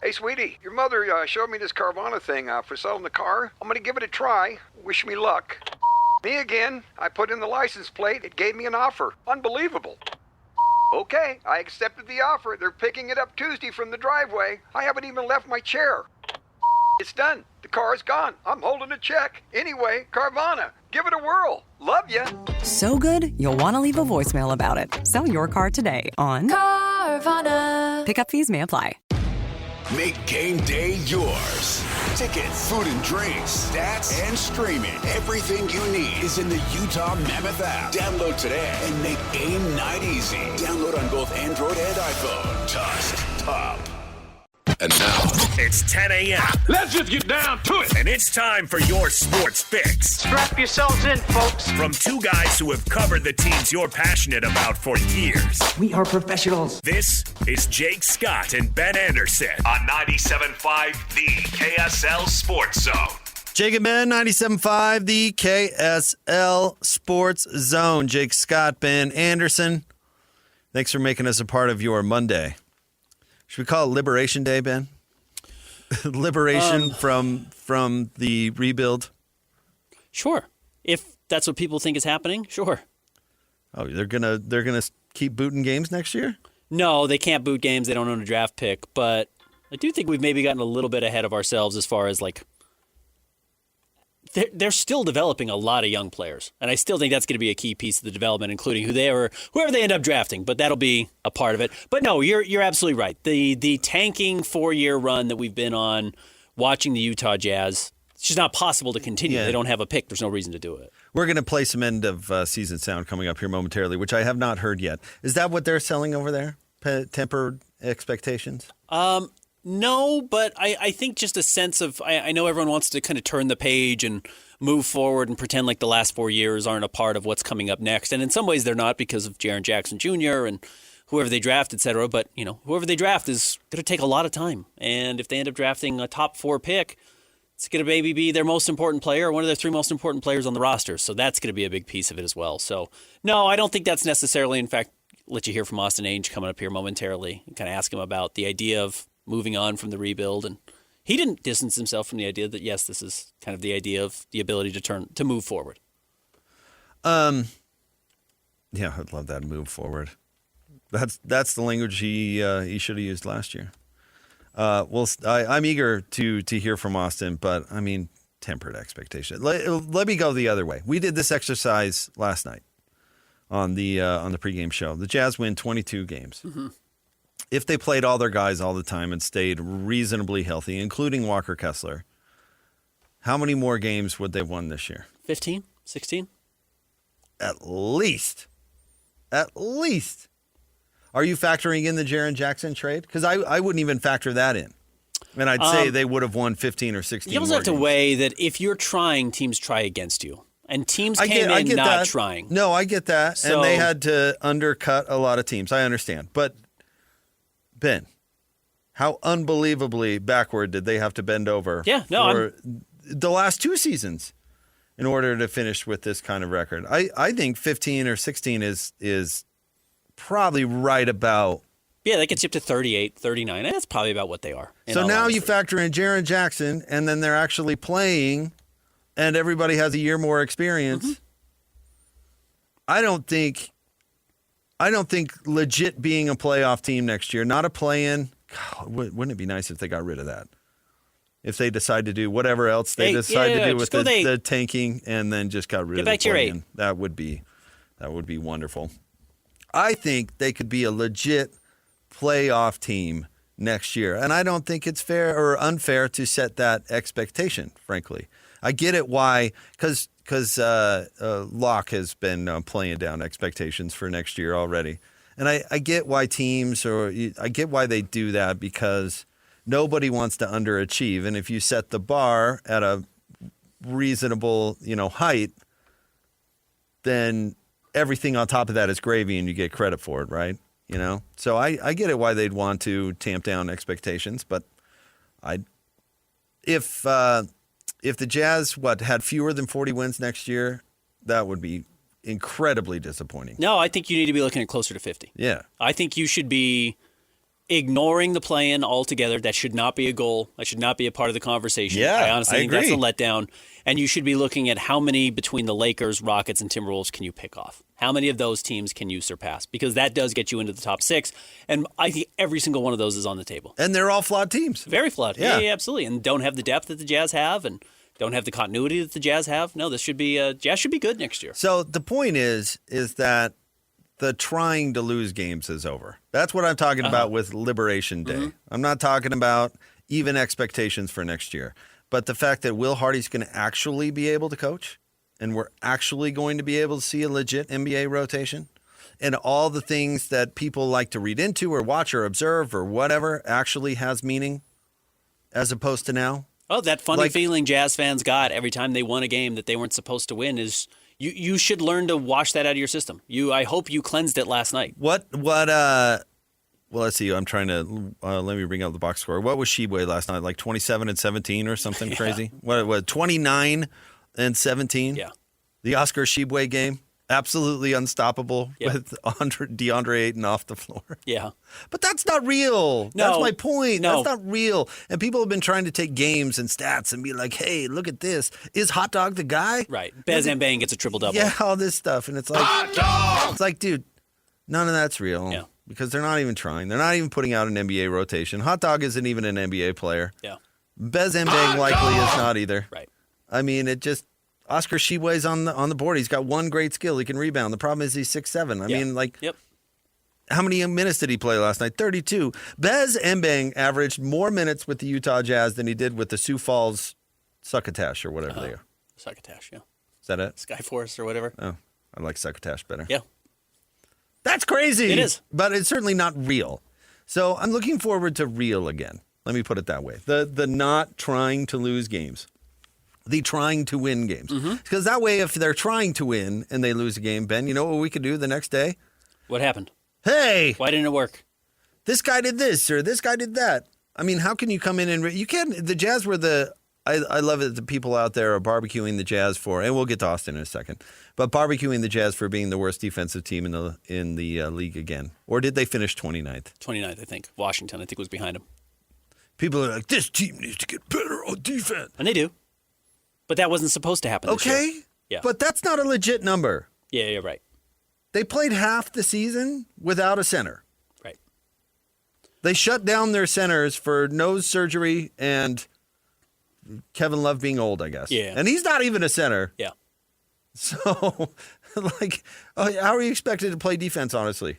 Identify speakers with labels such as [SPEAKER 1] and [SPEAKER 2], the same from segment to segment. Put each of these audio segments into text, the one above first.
[SPEAKER 1] Hey, sweetie, your mother showed me this Carvana thing for selling the car. I'm gonna give it a try. Wish me luck. Me again. I put in the license plate. It gave me an offer. Unbelievable. Okay, I accepted the offer. They're picking it up Tuesday from the driveway. I haven't even left my chair. It's done. The car is gone. I'm holding a check. Anyway, Carvana, give it a whirl. Love ya.
[SPEAKER 2] So good, you'll want to leave a voicemail about it. Sell your car today on
[SPEAKER 3] Carvana.
[SPEAKER 2] Pickup fees may apply.
[SPEAKER 4] Make game day yours. Tickets, food and drinks, stats, and streaming. Everything you need is in the Utah Mammoth app. Download today and make game night easy. Download on both Android and iPhone. Just top.
[SPEAKER 5] And now,
[SPEAKER 6] it's 10 a.m.
[SPEAKER 5] let's just get down to it.
[SPEAKER 6] And it's time for your sports fix.
[SPEAKER 7] Strap yourselves in, folks.
[SPEAKER 6] From two guys who have covered the teams you're passionate about for years.
[SPEAKER 7] We are professionals.
[SPEAKER 6] This is Jake Scott and Ben Anderson on 97.5 The KSL Sports Zone.
[SPEAKER 8] Jake and Ben, 97.5 The KSL Sports Zone. Jake Scott, Ben Anderson. Thanks for making us a part of your Monday. Should we call it Liberation Day, Ben? Liberation from the rebuild?
[SPEAKER 9] Sure. If that's what people think is happening, sure.
[SPEAKER 8] Oh, they're gonna keep booting games next year?
[SPEAKER 9] No, they can't boot games. They don't own a draft pick. But I do think we've maybe gotten a little bit ahead of ourselves as far as like they're still developing a lot of young players. And I still think that's going to be a key piece of the development, including whoever they end up drafting. But that'll be a part of it. But no, you're absolutely right. The tanking 4-year run that we've been on watching the Utah Jazz, it's just not possible to continue. Yeah. They don't have a pick. There's no reason to do it.
[SPEAKER 8] We're going to play some end of season sound coming up here momentarily, which I have not heard yet. Is that what they're selling over there? Tempered expectations?
[SPEAKER 9] No, but I think just a sense of I know everyone wants to kind of turn the page and move forward and pretend like the last 4 years aren't a part of what's coming up next. And in some ways they're not because of Jaren Jackson Jr. and whoever they draft, et cetera. But, whoever they draft is going to take a lot of time. And if they end up drafting a top 4 pick, it's going to maybe be their most important player or one of their 3 most important players on the roster. So that's going to be a big piece of it as well. So, no, I don't think that's necessarily, in fact, let you hear from Austin Ainge coming up here momentarily and kind of ask him about the idea of moving on from the rebuild. And he didn't distance himself from the idea that, yes, this is kind of the idea of the ability to move forward.
[SPEAKER 8] Yeah, I'd love that move forward. That's the language he should have used last year. I'm eager to hear from Austin, but I mean, tempered expectation. Let me go the other way. We did this exercise last night on the pregame show. The Jazz win 22 games. Mm-hmm. If they played all their guys all the time and stayed reasonably healthy, including Walker Kessler, how many more games would they have won this year?
[SPEAKER 9] 15? 16?
[SPEAKER 8] At least. Are you factoring in the Jaren Jackson trade? Because I wouldn't even factor that in. And I'd say they would have won 15 or 16
[SPEAKER 9] You also have to weigh that if you're trying, teams try against you. And teams came in not trying.
[SPEAKER 8] No, I get that. So, and they had to undercut a lot of teams. I understand. But, Ben, how unbelievably backward did they have to bend over for the last 2 seasons in order to finish with this kind of record? I think 15 or 16 is probably right about.
[SPEAKER 9] Yeah, that gets you up to 38, 39. That's probably about what they are.
[SPEAKER 8] So now you factor in Jaren Jackson, and then they're actually playing, and everybody has a year more experience. Mm-hmm. I don't think legit being a playoff team next year, not a play-in. God, wouldn't it be nice if they got rid of that? If they decide to do whatever else they decide to do with the tanking and then just got rid of the play-in. That would be wonderful. I think they could be a legit playoff team next year. And I don't think it's fair or unfair to set that expectation, frankly. I get it why, because Locke has been playing down expectations for next year already. And I get why I get why they do that, because nobody wants to underachieve. And if you set the bar at a reasonable, height, then everything on top of that is gravy and you get credit for it, right? So I get it why they'd want to tamp down expectations, but if the Jazz had fewer than 40 wins next year, that would be incredibly disappointing.
[SPEAKER 9] No, I think you need to be looking at closer to 50.
[SPEAKER 8] Yeah.
[SPEAKER 9] I think you should be ignoring the play-in altogether. That should not be a goal. That should not be a part of the conversation.
[SPEAKER 8] Yeah,
[SPEAKER 9] I honestly think
[SPEAKER 8] agree.
[SPEAKER 9] that's a letdown. And you should be looking at how many between the Lakers, Rockets, and Timberwolves can you pick off? How many of those teams can you surpass? Because that does get you into the top 6. And I think every single one of those is on the table.
[SPEAKER 8] And they're all flawed teams.
[SPEAKER 9] Very flawed. Yeah, absolutely. And don't have the depth that the Jazz have and don't have the continuity that the Jazz have. No, this should be Jazz should be good next year.
[SPEAKER 8] So the point is that the trying to lose games is over. That's what I'm talking about with Liberation Day. Mm-hmm. I'm not talking about even expectations for next year. But the fact that Will Hardy's going to actually be able to coach and we're actually going to be able to see a legit NBA rotation and all the things that people like to read into or watch or observe or whatever actually has meaning as opposed to now.
[SPEAKER 9] Oh, that funny feeling Jazz fans got every time they won a game that they weren't supposed to win is you should learn to wash that out of your system. I hope you cleansed it last night.
[SPEAKER 8] Well, let's see. I'm trying to let me bring out the box score. What was Shibwe last night? Like 27 and 17 or something crazy? What 29 and 17?
[SPEAKER 9] Yeah.
[SPEAKER 8] The Oscar Shibwe game, absolutely unstoppable with DeAndre Ayton off the floor.
[SPEAKER 9] Yeah.
[SPEAKER 8] But that's not real.
[SPEAKER 9] No.
[SPEAKER 8] That's my point.
[SPEAKER 9] No.
[SPEAKER 8] That's not real. And people have been trying to take games and stats and be like, hey, look at this. Is Hot Dog the guy?
[SPEAKER 9] Right. Bez and Bang gets a triple-double.
[SPEAKER 8] Yeah, all this stuff. And it's like, Hot Dog! It's like, dude, none of that's real.
[SPEAKER 9] Yeah.
[SPEAKER 8] Because they're not even trying. They're not even putting out an NBA rotation. Hot Dog isn't even an NBA player.
[SPEAKER 9] Yeah.
[SPEAKER 8] Bez and Bang likely is not either.
[SPEAKER 9] Right.
[SPEAKER 8] I mean, it just Oscar Shibwe's on the board. He's got one great skill. He can rebound. The problem is he's 6'7". I mean, like, how many minutes did he play last night? 32. Bez Mbang averaged more minutes with the Utah Jazz than he did with the Sioux Falls Succotash or whatever they are.
[SPEAKER 9] Succotash, yeah.
[SPEAKER 8] Is that it?
[SPEAKER 9] Skyforce or whatever.
[SPEAKER 8] Oh, I like Succotash better.
[SPEAKER 9] Yeah.
[SPEAKER 8] That's crazy.
[SPEAKER 9] It is.
[SPEAKER 8] But it's certainly not real. So I'm looking forward to real again. Let me put it that way. The not trying to lose games. The trying to win games. Because that way, if they're trying to win and they lose a game, Ben, you know what we could do the next day?
[SPEAKER 9] What happened?
[SPEAKER 8] Hey!
[SPEAKER 9] Why didn't it work?
[SPEAKER 8] This guy did this or this guy did that. I mean, how can you come in and... You can't... The Jazz were the... I love it. The people out there are barbecuing the Jazz for, and we'll get to Austin in a second, but barbecuing the Jazz for being the worst defensive team in the league again. Or did they finish 29th?
[SPEAKER 9] 29th, I think. Washington, I think, was behind them.
[SPEAKER 8] People are like, this team needs to get better on defense.
[SPEAKER 9] And they do. But that wasn't supposed to happen this year. Yeah.
[SPEAKER 8] But that's not a legit number.
[SPEAKER 9] Yeah, you're right.
[SPEAKER 8] They played half the season without a center.
[SPEAKER 9] Right.
[SPEAKER 8] They shut down their centers for nose surgery and Kevin Love being old, I guess.
[SPEAKER 9] Yeah.
[SPEAKER 8] And he's not even a center.
[SPEAKER 9] Yeah.
[SPEAKER 8] So, like, how are you expected to play defense, honestly?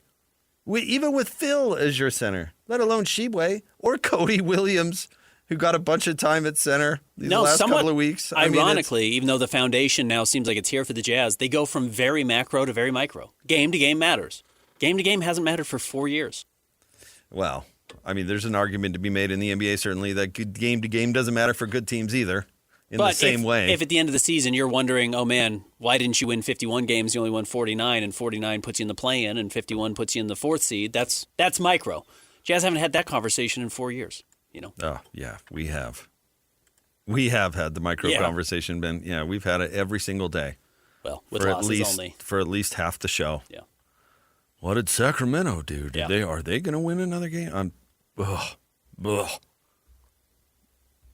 [SPEAKER 8] Even with Phil as your center, let alone Shibwe or Cody Williams, who got a bunch of time at center these last couple of weeks.
[SPEAKER 9] Ironically, even though the foundation now seems like it's here for the Jazz, they go from very macro to very micro. Game to game matters. Game to game hasn't mattered for 4 years.
[SPEAKER 8] Well, I mean, there's an argument to be made in the NBA, certainly, that game to game doesn't matter for good teams either in the same way.
[SPEAKER 9] If at the end of the season you're wondering, oh man, why didn't you win 51 games? You only won 49, and 49 puts you in the play-in, and 51 puts you in the 4th seed. That's micro. Jazz haven't had that conversation in 4 years. You know.
[SPEAKER 8] Oh, yeah, we have. We have had the micro conversation, Ben. Yeah, we've had it every single day.
[SPEAKER 9] Well, with losses only.
[SPEAKER 8] For at least half the show.
[SPEAKER 9] Yeah.
[SPEAKER 8] What did Sacramento do? Are they going to win another game?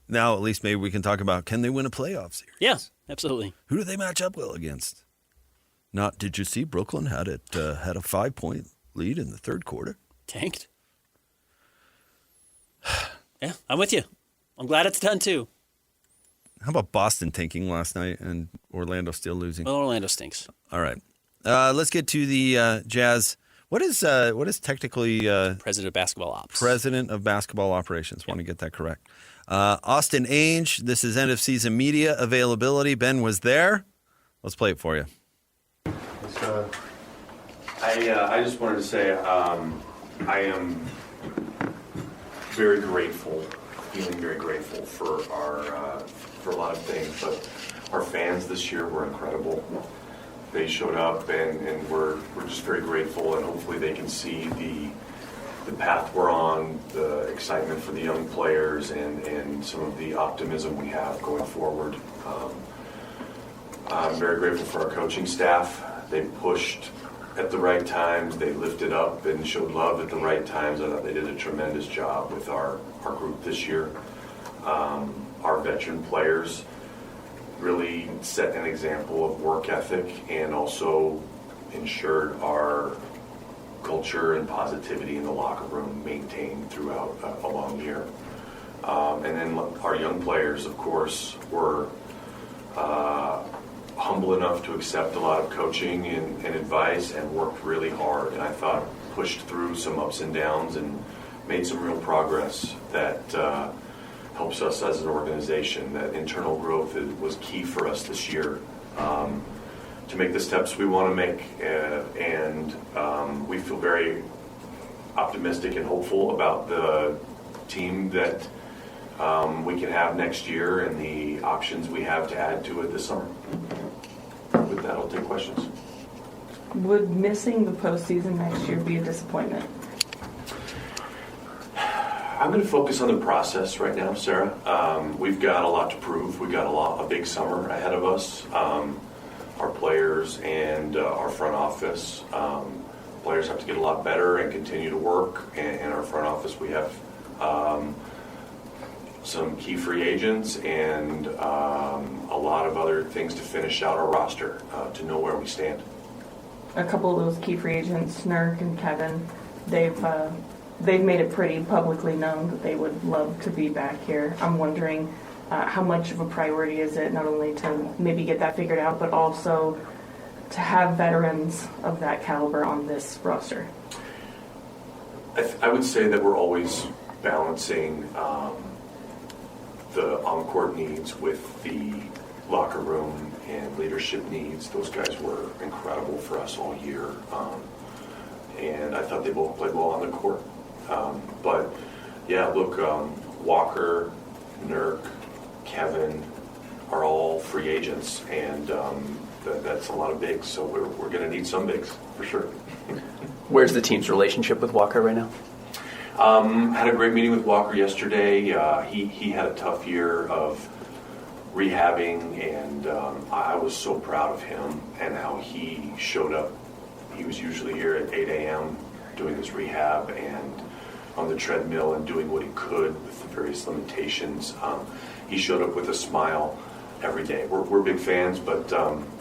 [SPEAKER 8] Now, at least maybe we can talk about, can they win a playoff series?
[SPEAKER 9] Yeah, absolutely.
[SPEAKER 8] Who do they match up well against? Not, did you see Brooklyn had a 5-point lead in the third quarter?
[SPEAKER 9] Tanked. Yeah, I'm with you. I'm glad it's done, too.
[SPEAKER 8] How about Boston tanking last night and Orlando still losing?
[SPEAKER 9] Well, Orlando stinks.
[SPEAKER 8] All right. Let's get to the Jazz. What is technically
[SPEAKER 9] President of Basketball Ops?
[SPEAKER 8] President of Basketball Operations. Yep. Want to get that correct. Austin Ainge. This is end of season media availability. Ben was there. Let's play it for you.
[SPEAKER 10] I just wanted to say I am very grateful, feeling very grateful for for a lot of things, but our fans this year were incredible. They showed up and we're just very grateful, and hopefully they can see the path we're on, the excitement for the young players, and some of the optimism we have going forward. I'm very grateful for our coaching staff. They pushed at the right times. They lifted up and showed love at the right times. I thought they did a tremendous job with our group this year. Our veteran players really set an example of work ethic and also ensured our culture and positivity in the locker room maintained throughout a long year. And then our young players, of course, were humble enough to accept a lot of coaching and advice and worked really hard. And I thought pushed through some ups and downs and made some real progress that helps us as an organization. That internal growth was key for us this year to make the steps we want to make. And we feel very optimistic and hopeful about the team that we can have next year and the options we have to add to it this summer. With that, I'll take questions.
[SPEAKER 11] Would missing the postseason next year be a disappointment?
[SPEAKER 10] I'm going to focus on the process right now, Sarah. We've got a lot to prove. We've got a big summer ahead of us. Our players and our front office. Players have to get a lot better and continue to work. And in our front office, we have some key free agents and a lot of other things to finish out our roster to know where we stand.
[SPEAKER 11] A couple of those key free agents, Nurk and Kevin, they've made it pretty publicly known that they would love to be back here. I'm wondering how much of a priority is it not only to maybe get that figured out, but also to have veterans of that caliber on this roster?
[SPEAKER 10] I would say that we're always balancing the on-court needs with the locker room and leadership needs. Those guys were incredible for us all year, and I thought they both played well on the court. But yeah, look, Walker, Nurk, Kevin are all free agents, and that's a lot of bigs, so we're going to need some bigs for sure.
[SPEAKER 12] Where's the team's relationship with Walker right now?
[SPEAKER 10] Had a great meeting with Walker yesterday. He had a tough year of rehabbing, and I was so proud of him and how he showed up. He was usually here at 8 a.m. doing his rehab and on the treadmill and doing what he could with the various limitations. He showed up with a smile every day. We're big fans, but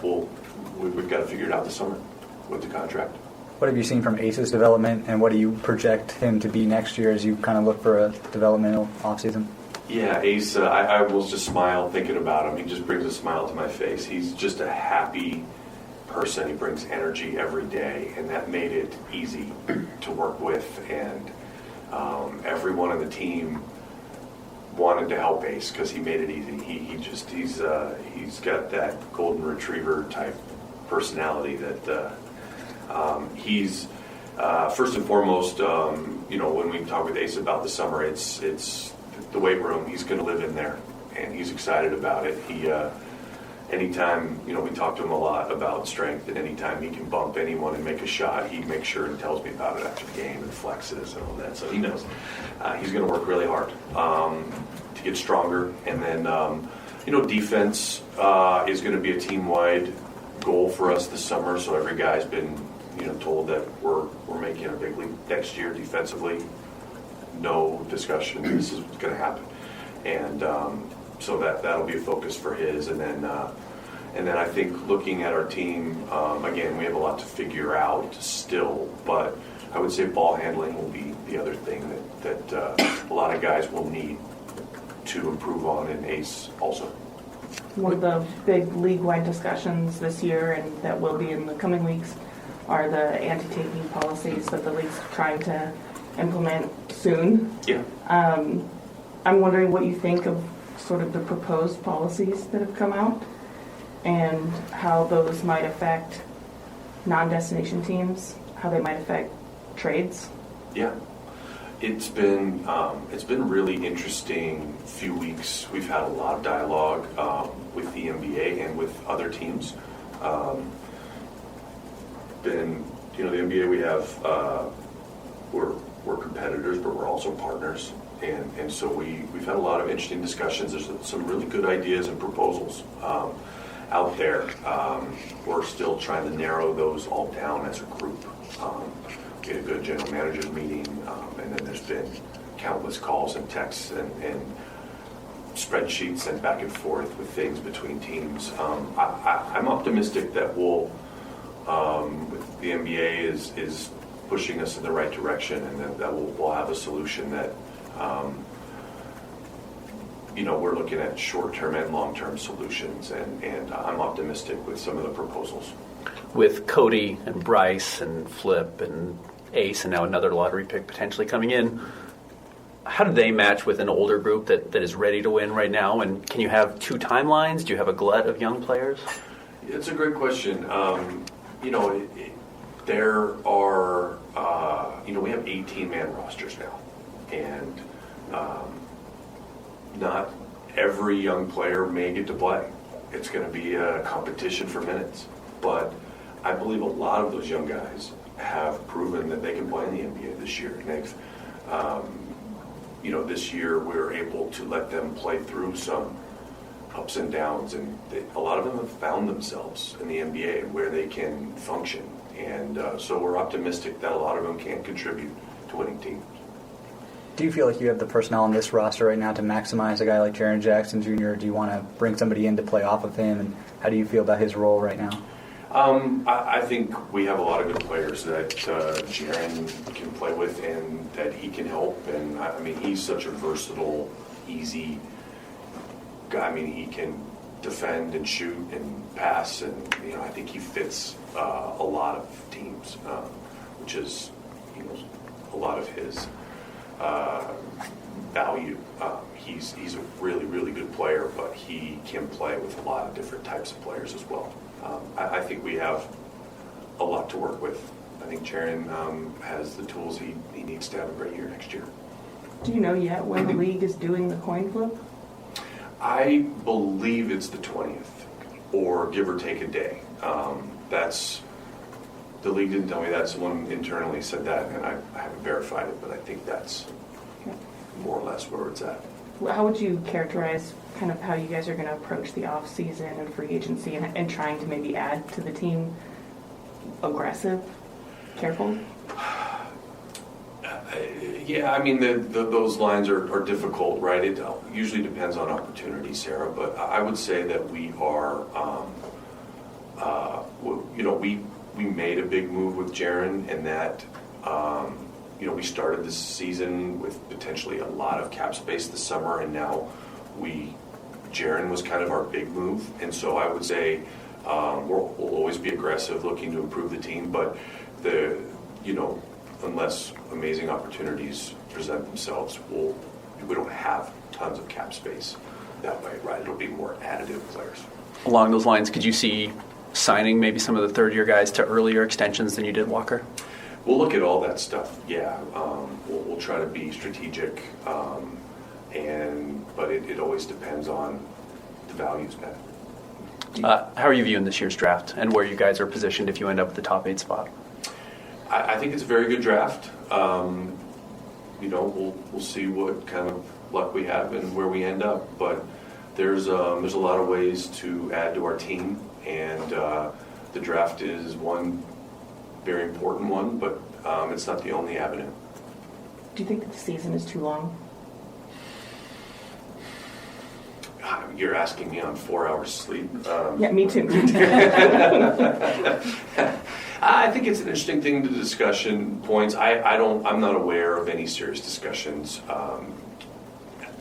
[SPEAKER 10] we've got to figure it out this summer with the contract.
[SPEAKER 13] What have you seen from Ace's development, and what do you project him to be next year as you kind of look for a developmental offseason?
[SPEAKER 10] Yeah, Ace, I will just smile thinking about him. He just brings a smile to my face. He's just a happy person. He brings energy every day, and that made it easy to work with. And everyone on the team wanted to help Ace because he made it easy. He's got that golden retriever type personality that he's first and foremost. When we talk with Ace about the summer, it's the weight room. He's going to live in there, and he's excited about it. He anytime we talk to him a lot about strength, and anytime he can bump anyone and make a shot, he makes sure and tells me about it after the game and flexes and all that. So he knows he's going to work really hard to get stronger. And then defense is going to be a team-wide goal for us this summer. So every guy's been told that we're making a big leap next year defensively. No discussion. This is what's going to happen, and so that'll be a focus for his. And then I think looking at our team again, we have a lot to figure out still, but I would say ball handling will be the other thing that a lot of guys will need to improve on, and Ace also.
[SPEAKER 11] One of the big league-wide discussions this year, and that will be in the coming weeks, are the anti-taking policies that the league's trying to implement soon.
[SPEAKER 10] Yeah.
[SPEAKER 11] I'm wondering what you think of sort of the proposed policies that have come out and how those might affect non-destination teams, how they might affect trades.
[SPEAKER 10] Yeah. It's been really interesting few weeks. We've had a lot of dialogue with the NBA and with other teams. The NBA we have we're competitors, but we're also partners, and so we've had a lot of interesting discussions. There's some really good ideas and proposals. out there. We're still trying to narrow those all down as a group. We had a good general managers meeting, and then there's been countless calls and texts and spreadsheets and back and forth with things between teams. I'm optimistic that we'll, the NBA is pushing us in the right direction, and that we'll have a solution that, we're looking at short-term and long-term solutions, and I'm optimistic with some of the proposals.
[SPEAKER 12] With Cody and Bryce and Flip and Ace and now another lottery pick potentially coming in, how do they match with an older group that is ready to win right now? And can you have two timelines? Do you have a glut of young players?
[SPEAKER 10] It's a great question. There are, we have 18-man rosters now. And not every young player may get to play. It's going to be a competition for minutes. But I believe a lot of those young guys have proven that they can play in the NBA this year. And they've, this year we were able to let them play through some ups and downs, and a lot of them have found themselves in the NBA where they can function. And so we're optimistic that a lot of them can contribute to winning teams.
[SPEAKER 13] Do you feel like you have the personnel on this roster right now to maximize a guy like Jaren Jackson Jr., or do you want to bring somebody in to play off of him, and how do you feel about his role right now?
[SPEAKER 10] I think we have a lot of good players that Jaren can play with and that he can help. And he's such a versatile, easy guy. he can defend and shoot and pass, and I think he fits a lot of teams, which is a lot of his value. He's a really, really good player, but he can play with a lot of different types of players as well. I think we have a lot to work with. I think Jaren has the tools he needs to have a great year next year.
[SPEAKER 11] Do you know yet when the league is doing the coin flip?
[SPEAKER 10] I believe it's the 20th, or give or take a day. The league didn't tell me that. Someone internally said that, and I haven't verified it, but I think that's more or less where it's at.
[SPEAKER 11] How would you characterize kind of how you guys are going to approach the off season and free agency and trying to maybe add to the team? Aggressive? Careful?
[SPEAKER 10] Those lines are difficult, right? It usually depends on opportunity, Sarah, but I would say that we are, we made a big move with Jaren, and that, we started this season with potentially a lot of cap space this summer, and now Jaren was kind of our big move. And so I would say we'll always be aggressive, looking to improve the team, but unless amazing opportunities present themselves, we don't have tons of cap space that way, right? It'll be more additive players.
[SPEAKER 12] Along those lines, could you see signing maybe some of the third-year guys to earlier extensions than you did Walker?
[SPEAKER 10] We'll look at all that stuff, yeah. We'll try to be strategic, but it always depends on the values, man.
[SPEAKER 12] How are you viewing this year's draft and where you guys are positioned if you end up at the top 8 spot?
[SPEAKER 10] I think it's a very good draft. We'll see what kind of luck we have and where we end up, but there's a lot of ways to add to our team, and the draft is one very important one, but it's not the only avenue.
[SPEAKER 11] Do you think that the season is too long?
[SPEAKER 10] You're asking me on 4 hours sleep.
[SPEAKER 11] Yeah, me too.
[SPEAKER 10] I think it's an interesting thing to discussion points. I'm not aware of any serious discussions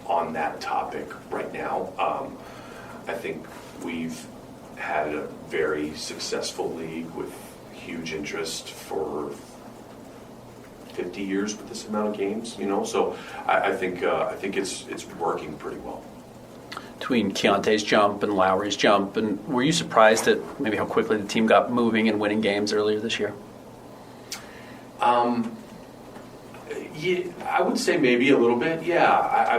[SPEAKER 10] on that topic right now. I think we've had a very successful league with huge interest for 50 years with this amount of games, So I think it's working pretty well.
[SPEAKER 12] Between Keontae's jump and Lauri's jump, and were you surprised at maybe how quickly the team got moving and winning games earlier this year?
[SPEAKER 10] Yeah, I would say maybe a little bit. Yeah,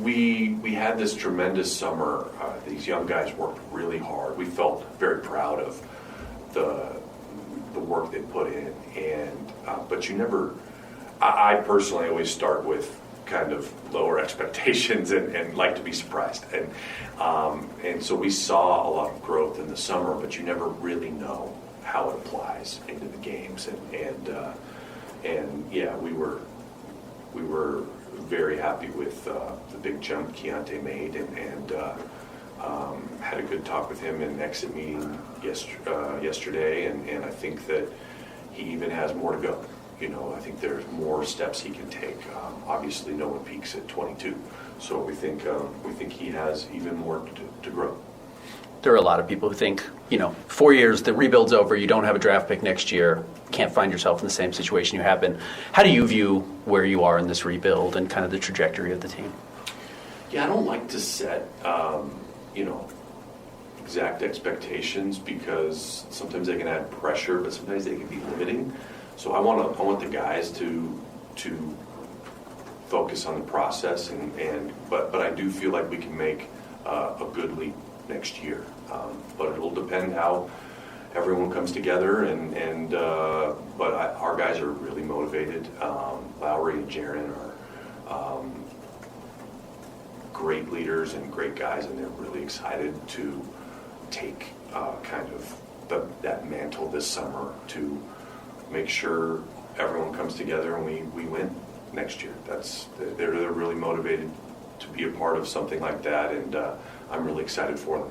[SPEAKER 10] we had this tremendous summer. These young guys worked really hard. We felt very proud of the work they put in, and but you never. I personally always start with kind of lower expectations and like to be surprised. And so we saw a lot of growth in the summer, but you never really know how it applies into the games. And yeah, we were very happy with the big jump Keontae made, and had a good talk with him in an exit meeting yesterday, and I think that he even has more to go. I think there's more steps he can take. Obviously, no one peaks at 22, so we think he has even more to grow.
[SPEAKER 12] There are a lot of people who think, 4 years, the rebuild's over, you don't have a draft pick next year, can't find yourself in the same situation you have been. How do you view where you are in this rebuild and kind of the trajectory of the team?
[SPEAKER 10] Yeah, I don't like to set, exact expectations, because sometimes they can add pressure, but sometimes they can be limiting. So I want the guys to focus on the process, but I do feel like we can make a good leap next year. But it'll depend how everyone comes together, but our guys are really motivated. Lauri and Jaren are great leaders and great guys, and they're really excited to take kind of that mantle this summer to make sure everyone comes together and we win next year. They're really motivated to be a part of something like that, and I'm really excited for them.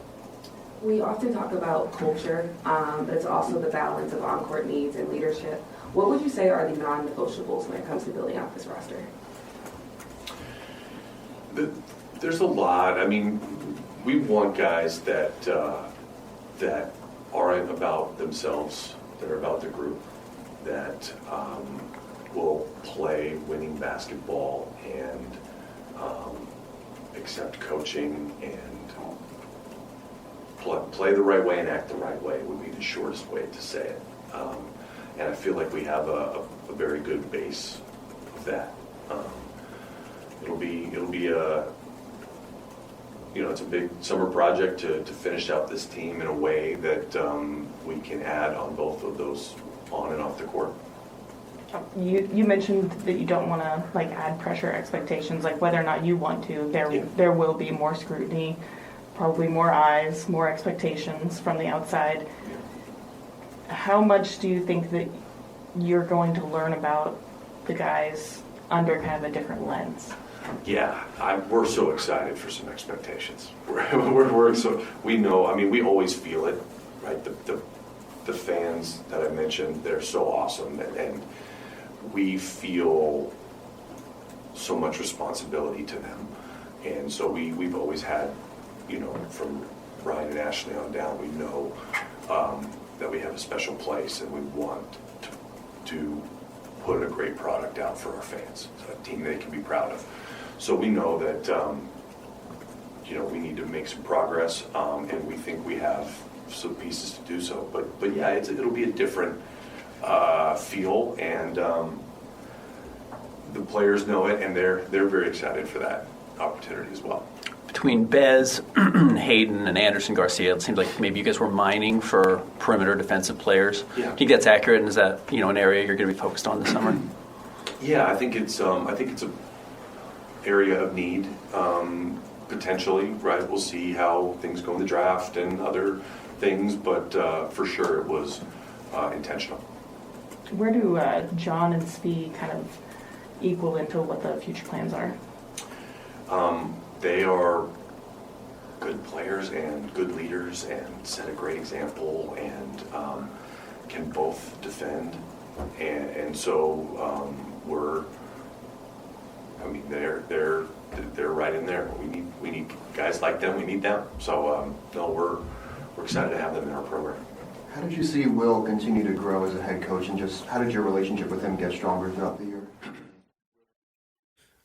[SPEAKER 14] We often talk about culture, but it's also the balance of on-court needs and leadership. What would you say are the non-negotiables when it comes to building out this roster?
[SPEAKER 10] There's a lot. I mean, we want guys that aren't about themselves, that are about the group, that will play winning basketball and accept coaching and play the right way and act the right way would be the shortest way to say it. And I feel like we have a very good base of that. It'll be a it's a big summer project to finish out this team in a way that we can add on both of those on and off the court.
[SPEAKER 11] You mentioned that you don't want to add pressure expectations, whether or not you want to. There will be more scrutiny, probably more eyes, more expectations from the outside. How much do you think that you're going to learn about the guys under kind of a different lens?
[SPEAKER 10] Yeah, we're so excited for some expectations. We know. I mean, we always feel it, right? The fans that I mentioned, they're so awesome, and we feel so much responsibility to them, and so we've always had, from Ryan and Ashley on down, we know that we have a special place, and we want to put a great product out for our fans, so a team they can be proud of. So we know that we need to make some progress, and we think we have some pieces to do so. But yeah, it'll be a different feel, and the players know it, and they're very excited for that opportunity as well.
[SPEAKER 12] Between Bez, Hayden, and Anderson Garcia, it seems like maybe you guys were mining for perimeter defensive players.
[SPEAKER 10] Yeah.
[SPEAKER 12] Do you think that's accurate, and is that an area you're going to be focused on this summer?
[SPEAKER 10] Yeah, I think it's a area of need, potentially, right? We'll see how things go in the draft and other things, but for sure it was intentional.
[SPEAKER 11] Where do John and Spee kind of equal into what the future plans are?
[SPEAKER 10] They are good players and good leaders and set a great example and can both defend, and so they're right in there. We need guys like them. We need them. So we're excited to have them in our program.
[SPEAKER 15] How did you see Will continue to grow as a head coach, and just how did your relationship with him get stronger throughout the year?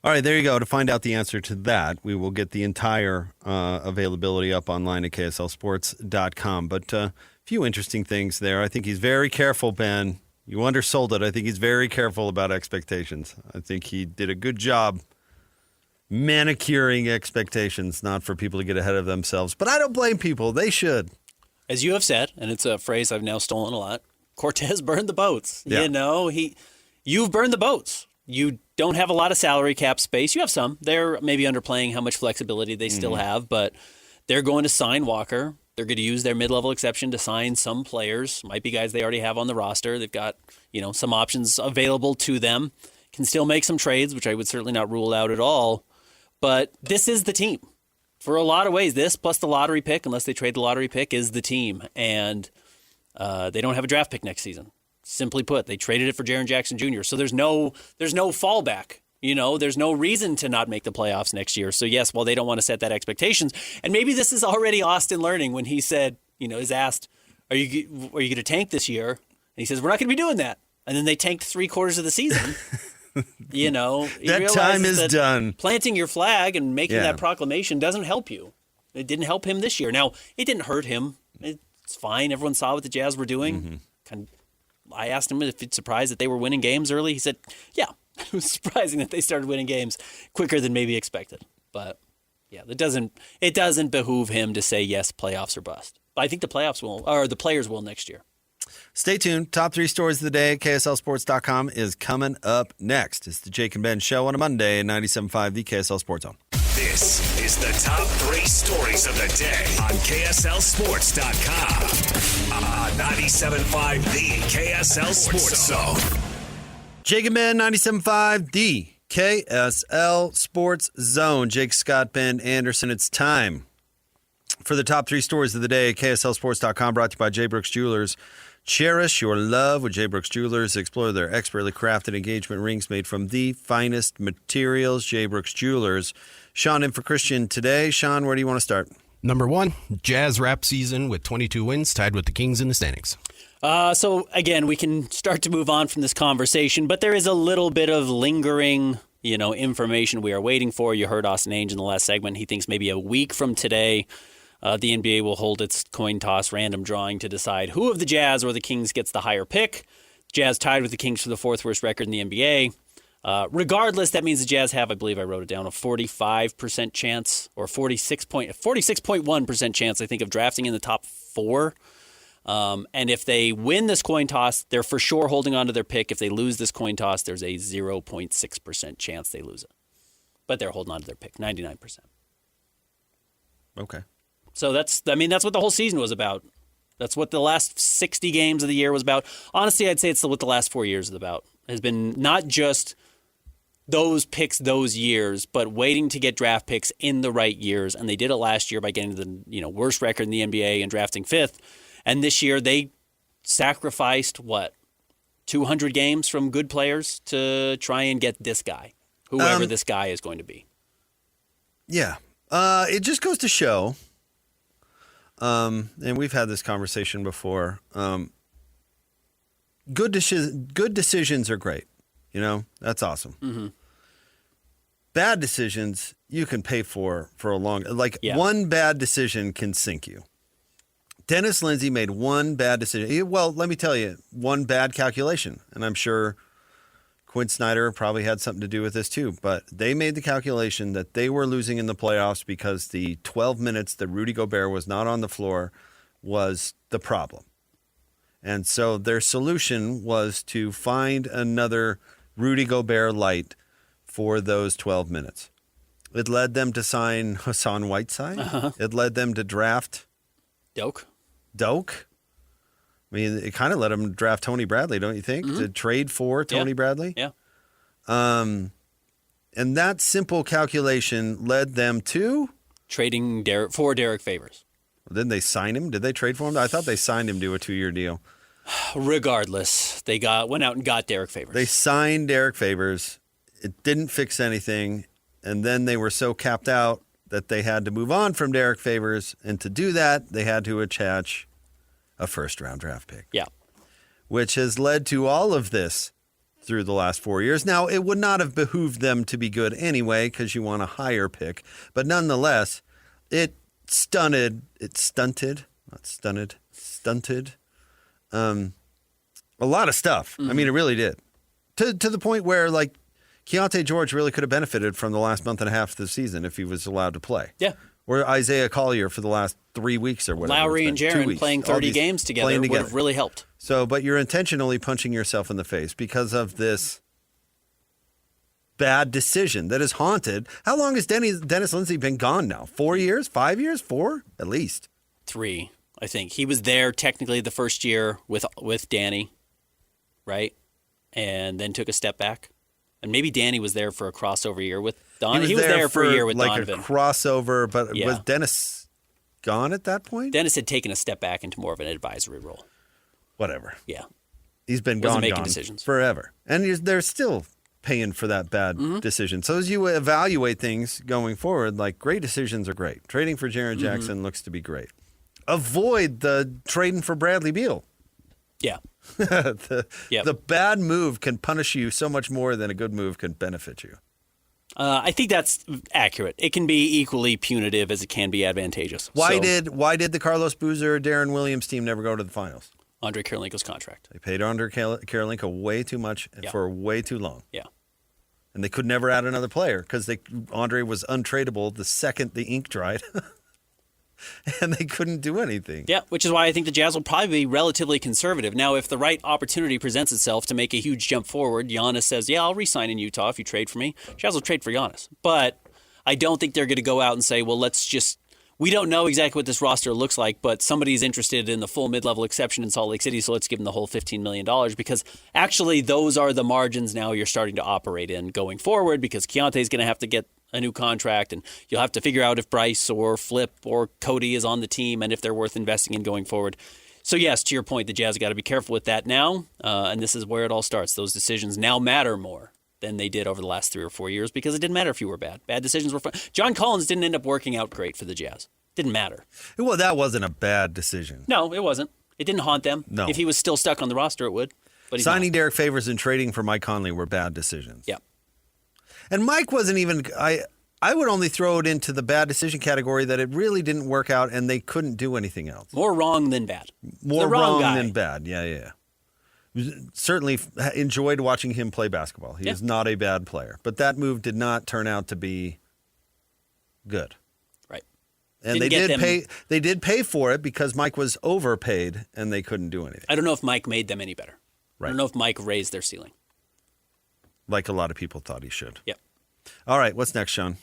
[SPEAKER 8] All right, there you go. To find out the answer to that, we will get the entire availability up online at kslsports.com. But a few interesting things there. I think he's very careful, Ben. You undersold it. I think he's very careful about expectations. I think he did a good job manicuring expectations, not for people to get ahead of themselves. But I don't blame people. They should.
[SPEAKER 9] As you have said, and it's a phrase I've now stolen a lot, Cortez burned the boats.
[SPEAKER 8] Yeah.
[SPEAKER 9] You've burned the boats. You don't have a lot of salary cap space. You have some. They're maybe underplaying how much flexibility they still have, but they're going to sign Walker. They're going to use their mid-level exception to sign some players. Might be guys they already have on the roster. They've got, some options available to them. Can still make some trades, which I would certainly not rule out at all. But this is the team. For a lot of ways, this plus the lottery pick, unless they trade the lottery pick, is the team. And they don't have a draft pick next season. Simply put, they traded it for Jaren Jackson Jr. So there's no fallback. There's no reason to not make the playoffs next year. So yes, while they don't want to set that expectations, and maybe this is already Austin learning when he said, is asked, are you going to tank this year? And he says, we're not going to be doing that. And then they tanked 3/4 of the season.
[SPEAKER 8] That time is done.
[SPEAKER 9] Planting your flag and making that proclamation doesn't help you. It didn't help him this year. Now, it didn't hurt him. It's fine. Everyone saw what the Jazz were doing. I asked him if he'd surprised that they were winning games early. He said, yeah, it was surprising that they started winning games quicker than maybe expected. But yeah, it doesn't behoove him to say, yes, playoffs or bust. But I think the players will next year.
[SPEAKER 8] Stay tuned. Top 3 stories of the day at KSLSports.com is coming up next. It's the Jake and Ben Show on a Monday at 97.5, the KSL Sports Zone.
[SPEAKER 6] This is the top 3 stories of the day on KSLSports.com. 97.5, the KSL Sports Zone.
[SPEAKER 8] Jake and Ben, 97.5, the KSL Sports Zone. Jake, Scott, Ben Anderson. It's time for the top 3 stories of the day at KSLSports.com, brought to you by J. Brooks Jewelers. Cherish your love with J. Brooks Jewelers. Explore their expertly crafted engagement rings made from the finest materials. J. Brooks Jewelers. Sean in for Christian today. Sean, where do you want to start?
[SPEAKER 16] Number 1, Jazz wrap season with 22 wins, tied with the Kings in the standings.
[SPEAKER 9] So, again, we can start to move on from this conversation, but there is a little bit of lingering, information we are waiting for. You heard Austin Ainge in the last segment. He thinks maybe a week from today, the NBA will hold its coin toss random drawing to decide who of the Jazz or the Kings gets the higher pick. Jazz tied with the Kings for the 4th worst record in the NBA. Regardless, that means the Jazz have, I believe I wrote it down, a 45% chance or 46.1% chance, I think, of drafting in the top 4. And if they win this coin toss, they're for sure holding on to their pick. If they lose this coin toss, there's a 0.6% chance they lose it. But they're holding on to their pick, 99%.
[SPEAKER 8] Okay.
[SPEAKER 9] So that's what the whole season was about. That's what the last 60 games of the year was about. Honestly, I'd say it's what the last 4 years is about. It has been not just those picks those years, but waiting to get draft picks in the right years. And they did it last year by getting the worst record in the NBA and drafting 5th. And this year they sacrificed, 200 games from good players to try and get this guy, whoever this guy is going to be.
[SPEAKER 8] Yeah. It just goes to show, and we've had this conversation before, good decisions are great. That's awesome.
[SPEAKER 9] Mm-hmm.
[SPEAKER 8] Bad decisions you can pay for a long, one bad decision can sink you. Dennis Lindsey made one bad decision. Well, let me tell you, one bad calculation. And I'm sure Quinn Snyder probably had something to do with this too. But they made the calculation that they were losing in the playoffs because the 12 minutes that Rudy Gobert was not on the floor was the problem. And so their solution was to find another Rudy Gobert light for those 12 minutes. It led them to sign Hassan Whiteside.
[SPEAKER 9] Uh-huh.
[SPEAKER 8] It led them to draft
[SPEAKER 9] Doak.
[SPEAKER 8] I mean, it kind of let them draft Tony Bradley, don't you think?
[SPEAKER 9] Mm-hmm.
[SPEAKER 8] To trade for Tony Bradley?
[SPEAKER 9] Yeah.
[SPEAKER 8] And that simple calculation led them to
[SPEAKER 9] trading Derek Favors.
[SPEAKER 8] Didn't they sign him? Did they trade for him? I thought they signed him to a 2-year deal.
[SPEAKER 9] Regardless, they went out and got Derek Favors.
[SPEAKER 8] They signed Derek Favors. It didn't fix anything. And then they were so capped out that they had to move on from Derek Favors. And to do that, they had to attach a first-round draft pick.
[SPEAKER 9] Yeah.
[SPEAKER 8] Which has led to all of this through the last 4 years. Now, it would not have behooved them to be good anyway because you want a higher pick. But nonetheless, it stunted a lot of stuff.
[SPEAKER 9] Mm-hmm.
[SPEAKER 8] I mean, it really did. To the point where, Keontae George really could have benefited from the last month and a half of the season if he was allowed to play.
[SPEAKER 9] Yeah.
[SPEAKER 8] Or Isaiah Collier for the last 3 weeks or whatever.
[SPEAKER 9] Lauri and Jaren playing 30 games together would have really helped.
[SPEAKER 8] So, but you're intentionally punching yourself in the face because of this bad decision that has haunted. How long has Dennis Lindsey been gone now? 4 years? 5 years? 4? At least.
[SPEAKER 9] 3, I think. He was there technically the first year with Danny, right? And then took a step back. And maybe Danny was there for a crossover year with Donovan. He was there for a year with Donovan.
[SPEAKER 8] Like a crossover, but was Dennis gone at that point?
[SPEAKER 9] Dennis had taken a step back into more of an advisory role.
[SPEAKER 8] Whatever.
[SPEAKER 9] Yeah.
[SPEAKER 8] He's been
[SPEAKER 9] Wasn't
[SPEAKER 8] gone
[SPEAKER 9] making decisions
[SPEAKER 8] forever. And they're still paying for that bad decision. So as you evaluate things going forward, like great decisions are great. Trading for Jaren Jackson looks to be great. Avoid the trading for Bradley Beal.
[SPEAKER 9] Yeah.
[SPEAKER 8] The bad move can punish you so much more than a good move can benefit you.
[SPEAKER 9] I think that's accurate. It can be equally punitive as it can be advantageous.
[SPEAKER 8] Why did the Carlos Boozer, Darren Williams team never go to the finals?
[SPEAKER 9] Andre Karolinko's contract.
[SPEAKER 8] They paid Andre Karolinko way too much for way too long.
[SPEAKER 9] Yeah.
[SPEAKER 8] And they could never add another player because Andre was untradeable the second the ink dried. And they couldn't do anything.
[SPEAKER 9] Yeah, which is why I think the Jazz will probably be relatively conservative. Now, if the right opportunity presents itself to make a huge jump forward, Giannis says, yeah, I'll re-sign in Utah if you trade for me. Jazz will trade for Giannis. But I don't think they're going to go out and say, well, we don't know exactly what this roster looks like, but somebody's interested in the full mid-level exception in Salt Lake City, so let's give them the whole $15 million, because actually those are the margins now you're starting to operate in going forward, because Keontae's going to have to get a new contract, and you'll have to figure out if Bryce or Flip or Cody is on the team and if they're worth investing in going forward. So yes, to your point, the Jazz have got to be careful with that now, and this is where it all starts. Those decisions now matter more than they did over the last 3 or 4 years, because it didn't matter if you were bad. Bad decisions were fun. John Collins didn't end up working out great for the Jazz. Didn't matter.
[SPEAKER 8] Well, that wasn't a bad decision.
[SPEAKER 9] No, it wasn't. It didn't haunt them.
[SPEAKER 8] No.
[SPEAKER 9] If he was still stuck on the roster, it would. But
[SPEAKER 8] signing Derek Favors and trading for Mike Conley were bad decisions.
[SPEAKER 9] Yeah.
[SPEAKER 8] And Mike wasn't even... I would only throw it into the bad decision category that it really didn't work out and they couldn't do anything else.
[SPEAKER 9] More wrong than bad.
[SPEAKER 8] More wrong than bad. Yeah. Certainly enjoyed watching him play basketball. He is not a bad player. But that move did not turn out to be good.
[SPEAKER 9] Right.
[SPEAKER 8] And they did pay for it because Mike was overpaid and they couldn't do anything.
[SPEAKER 9] I don't know if Mike made them any better.
[SPEAKER 8] Right.
[SPEAKER 9] I don't know if Mike raised their ceiling.
[SPEAKER 8] Like a lot of people thought he should.
[SPEAKER 9] Yep.
[SPEAKER 8] All right, what's next, Sean?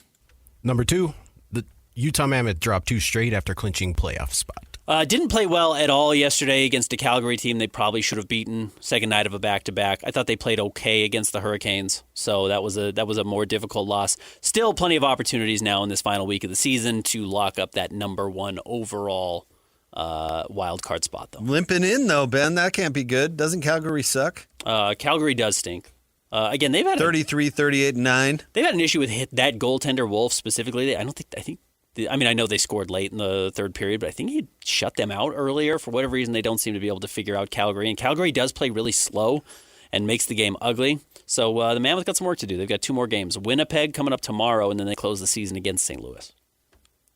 [SPEAKER 16] Number 2, the Utah Mammoth dropped 2 straight after clinching playoff spot.
[SPEAKER 9] Didn't play well at all yesterday against a Calgary team they probably should have beaten. Second night of a back-to-back. I thought they played okay against the Hurricanes, so that was a more difficult loss. Still plenty of opportunities now in this final week of the season to lock up that number 1 overall wild card spot, though.
[SPEAKER 8] Limping in, though, Ben. That can't be good. Doesn't Calgary suck?
[SPEAKER 9] Calgary does stink. Again, they've had
[SPEAKER 8] 33, 38, 9.
[SPEAKER 9] They've had an issue with that goaltender Wolf specifically. I know they scored late in the third period, but I think he shut them out earlier. For whatever reason, they don't seem to be able to figure out Calgary. And Calgary does play really slow and makes the game ugly. So the Mammoth got some work to do. They've got 2 more games. Winnipeg coming up tomorrow, and then they close the season against St. Louis.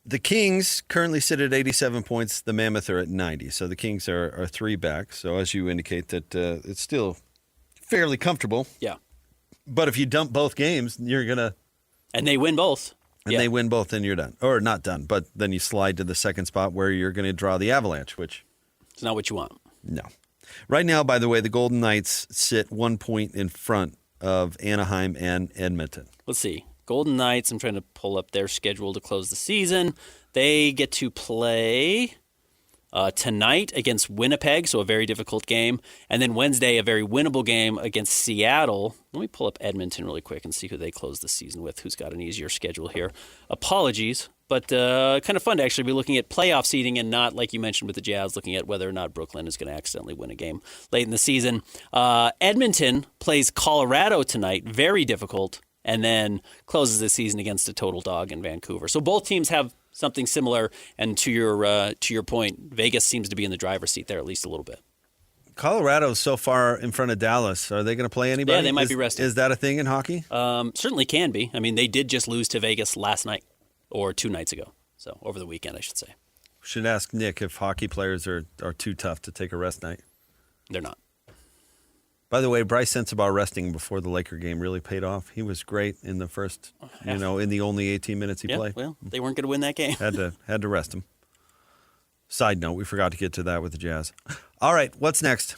[SPEAKER 8] The Kings currently sit at 87 points. The Mammoth are at 90. So the Kings are 3 back. So as you indicate that it's still fairly comfortable.
[SPEAKER 9] Yeah.
[SPEAKER 8] But if you dump both games, you're going to...
[SPEAKER 9] And they win both.
[SPEAKER 8] They win both, then you're done. Or not done, but then you slide to the second spot where you're going to draw the Avalanche, which...
[SPEAKER 9] It's not what you want.
[SPEAKER 8] No. Right now, by the way, the Golden Knights sit 1 point in front of Anaheim and Edmonton.
[SPEAKER 9] Let's see. Golden Knights, I'm trying to pull up their schedule to close the season. They get to play... tonight against Winnipeg, so a very difficult game. And then Wednesday, a very winnable game against Seattle. Let me pull up Edmonton really quick and see who they close the season with, who's got an easier schedule here. Apologies, but kind of fun to actually be looking at playoff seeding and not, like you mentioned with the Jazz, looking at whether or not Brooklyn is going to accidentally win a game late in the season. Edmonton plays Colorado tonight, very difficult, and then closes the season against a total dog in Vancouver. So both teams have something similar, and to your point, Vegas seems to be in the driver's seat there at least a little bit.
[SPEAKER 8] Colorado's so far in front of Dallas. Are they going to play anybody?
[SPEAKER 9] Yeah, they might be resting.
[SPEAKER 8] Is that a thing in hockey?
[SPEAKER 9] Certainly can be. I mean, they did just lose to Vegas last night, or 2 nights ago. So over the weekend, I should say.
[SPEAKER 8] Should ask Nick if hockey players are too tough to take a rest night.
[SPEAKER 9] They're not.
[SPEAKER 8] By the way, Bryce Sensabaugh resting before the Laker game really paid off. He was great in the first, in the only 18 minutes he played.
[SPEAKER 9] Well, they weren't going to win that game.
[SPEAKER 8] Had to rest him. Side note, we forgot to get to that with the Jazz. All right, what's next?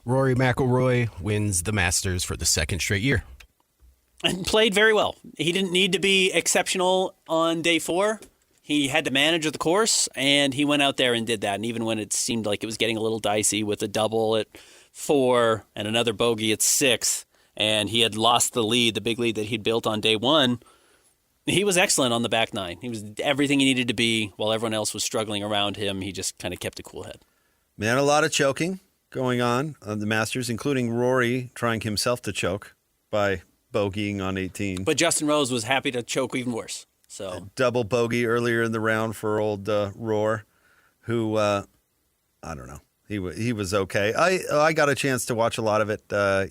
[SPEAKER 16] Rory McIlroy wins the Masters for the 2nd straight year.
[SPEAKER 9] And played very well. He didn't need to be exceptional on day 4. He had to manage the course, and he went out there and did that. And even when it seemed like it was getting a little dicey with a double at 4 and another bogey at 6, and he had lost the lead, the big lead that he'd built on day 1, he was excellent on the back 9. He was everything he needed to be while everyone else was struggling around him. He just kind of kept a cool head.
[SPEAKER 8] Man, a lot of choking going on the Masters, including Rory trying himself to choke by bogeying on 18.
[SPEAKER 9] But Justin Rose was happy to choke even worse. So
[SPEAKER 8] a double bogey earlier in the round for old Roar, who I don't know. He was okay. I got a chance to watch a lot of it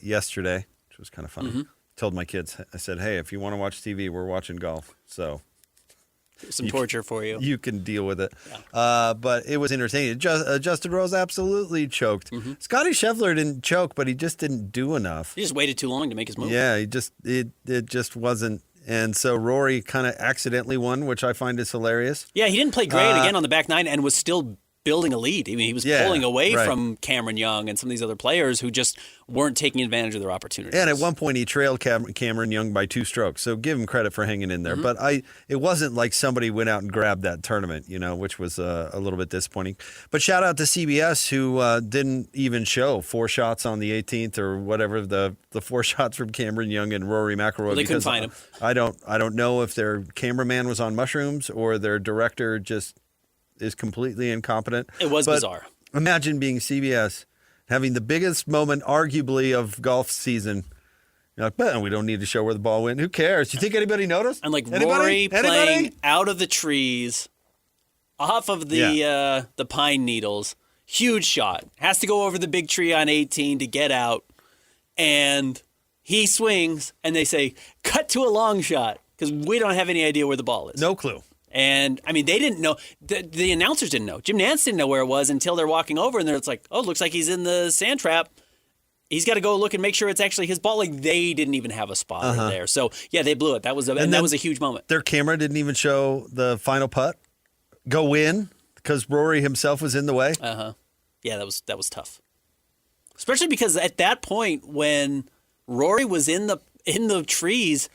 [SPEAKER 8] yesterday, which was kind of funny.
[SPEAKER 9] Mm-hmm.
[SPEAKER 8] Told my kids, I said, hey, if you want to watch TV, we're watching golf. So
[SPEAKER 9] some torture for you.
[SPEAKER 8] You can deal with it. Yeah. But it was entertaining. Justin Rose absolutely choked. Mm-hmm. Scotty Scheffler didn't choke, but he just didn't do enough.
[SPEAKER 9] He just waited too long to make his move.
[SPEAKER 8] Yeah, it just wasn't. And so Rory kind of accidentally won, which I find is hilarious.
[SPEAKER 9] Yeah, he didn't play great again on the back 9 and was still building a lead. I mean, he was pulling away from Cameron Young and some of these other players who just weren't taking advantage of their opportunities.
[SPEAKER 8] And at one point, he trailed Cameron Young by 2 strokes. So give him credit for hanging in there. Mm-hmm. But it wasn't like somebody went out and grabbed that tournament, which was a little bit disappointing. But shout out to CBS, who didn't even show 4 shots on the 18th or whatever, the 4 shots from Cameron Young and Rory McIlroy.
[SPEAKER 9] Well, they couldn't find him.
[SPEAKER 8] I don't know if their cameraman was on mushrooms or their director just is completely incompetent.
[SPEAKER 9] It was bizarre.
[SPEAKER 8] Imagine being CBS, having the biggest moment, arguably, of golf season. You're like, but we don't need to show where the ball went. Who cares? You think anybody noticed?
[SPEAKER 9] And like Rory playing out of the trees, off of the pine needles, huge shot. Has to go over the big tree on 18 to get out, and he swings, and they say, cut to a long shot, because we don't have any idea where the ball is.
[SPEAKER 8] No clue.
[SPEAKER 9] And, I mean, they didn't know. The announcers didn't know. Jim Nantz didn't know where it was until they're walking over, and it's like, oh, it looks like he's in the sand trap. He's got to go look and make sure it's actually his ball. Like, they didn't even have a spotter there. So, yeah, they blew it. That was a huge moment.
[SPEAKER 8] Their camera didn't even show the final putt go in because Rory himself was in the way.
[SPEAKER 9] Uh-huh. Yeah, that was tough. Especially because at that point, when Rory was in the trees,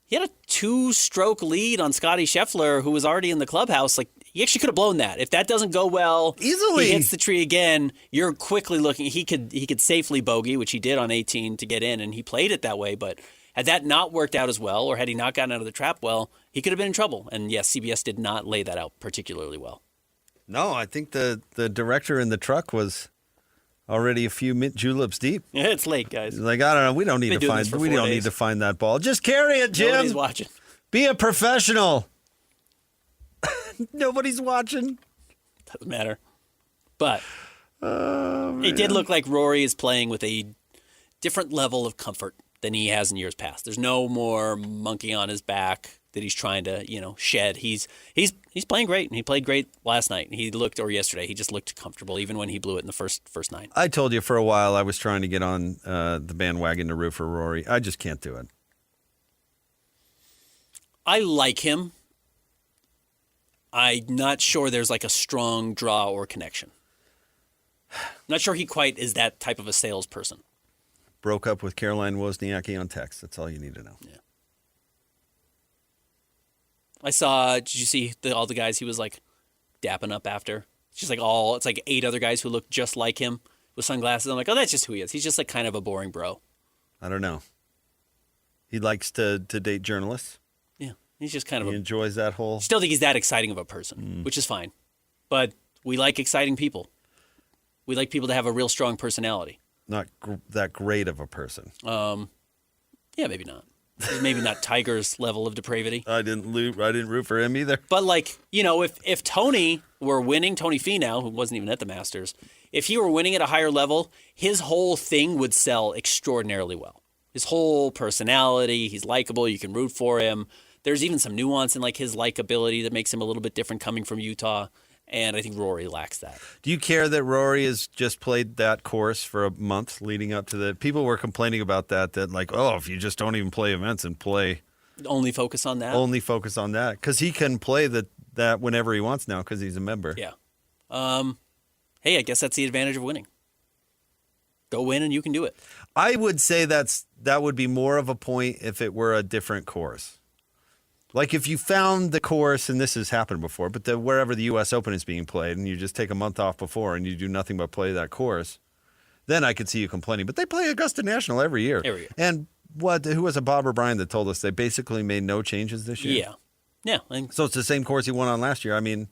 [SPEAKER 9] he had a 2-stroke lead on Scotty Scheffler, who was already in the clubhouse. Like, he actually could have blown that. If that doesn't go well,
[SPEAKER 8] easily
[SPEAKER 9] he hits the tree again. You're quickly looking. He could safely bogey, which he did on 18 to get in, and he played it that way. But had that not worked out as well, or had he not gotten out of the trap well, he could have been in trouble. And yes, CBS did not lay that out particularly well.
[SPEAKER 8] No, I think the director in the truck was already a few mint juleps deep.
[SPEAKER 9] Yeah, it's late, guys.
[SPEAKER 8] Like, I don't know. We don't need to find that ball. Just carry it, Jim.
[SPEAKER 9] Nobody's watching.
[SPEAKER 8] Be a professional. Nobody's watching.
[SPEAKER 9] Doesn't matter. But it did look like Rory is playing with a different level of comfort than he has in years past. There's no more monkey on his back that he's trying to, shed. He's playing great, and he played great last night. Yesterday. He just looked comfortable, even when he blew it in the first 9.
[SPEAKER 8] I told you for a while I was trying to get on the bandwagon to root for Rory. I just can't do it.
[SPEAKER 9] I like him. I'm not sure there's like a strong draw or connection. Not sure he quite is that type of a salesperson.
[SPEAKER 8] Broke up with Caroline Wozniacki on text. That's all you need to know.
[SPEAKER 9] Yeah. Did you see all the guys he was like dapping up after? It's just it's like 8 other guys who look just like him with sunglasses. I'm like, oh, that's just who he is. He's just like kind of a boring bro.
[SPEAKER 8] I don't know. He likes to date journalists.
[SPEAKER 9] Yeah. He's just kind of
[SPEAKER 8] he enjoys that whole.
[SPEAKER 9] Still think he's that exciting of a person, which is fine. But we like exciting people. We like people to have a real strong personality.
[SPEAKER 8] Not that great of a person.
[SPEAKER 9] Yeah, maybe not. Maybe not Tiger's level of depravity.
[SPEAKER 8] I didn't root for him either.
[SPEAKER 9] But if Tony were winning, Tony Finau, who wasn't even at the Masters, if he were winning at a higher level, his whole thing would sell extraordinarily well. His whole personality, he's likable, you can root for him. There's even some nuance in his likability that makes him a little bit different coming from Utah. And I think Rory lacks that.
[SPEAKER 8] Do you care that Rory has just played that course for a month leading up to the... People were complaining about that if you just don't even play events and play...
[SPEAKER 9] Only focus on that?
[SPEAKER 8] Only focus on that. Because he can play that whenever he wants now because he's a member.
[SPEAKER 9] Yeah. Hey, I guess that's the advantage of winning. Go win and you can do it.
[SPEAKER 8] I would say that would be more of a point if it were a different course. Like if you found the course, and this has happened before, but wherever the U.S. Open is being played, and you just take a month off before and you do nothing but play that course, then I could see you complaining. But they play Augusta National every year.
[SPEAKER 9] Every year.
[SPEAKER 8] And who was it, Bob or Brian, that told us they basically made no changes this year?
[SPEAKER 9] Yeah.
[SPEAKER 8] So it's the same course he won on last year. I mean,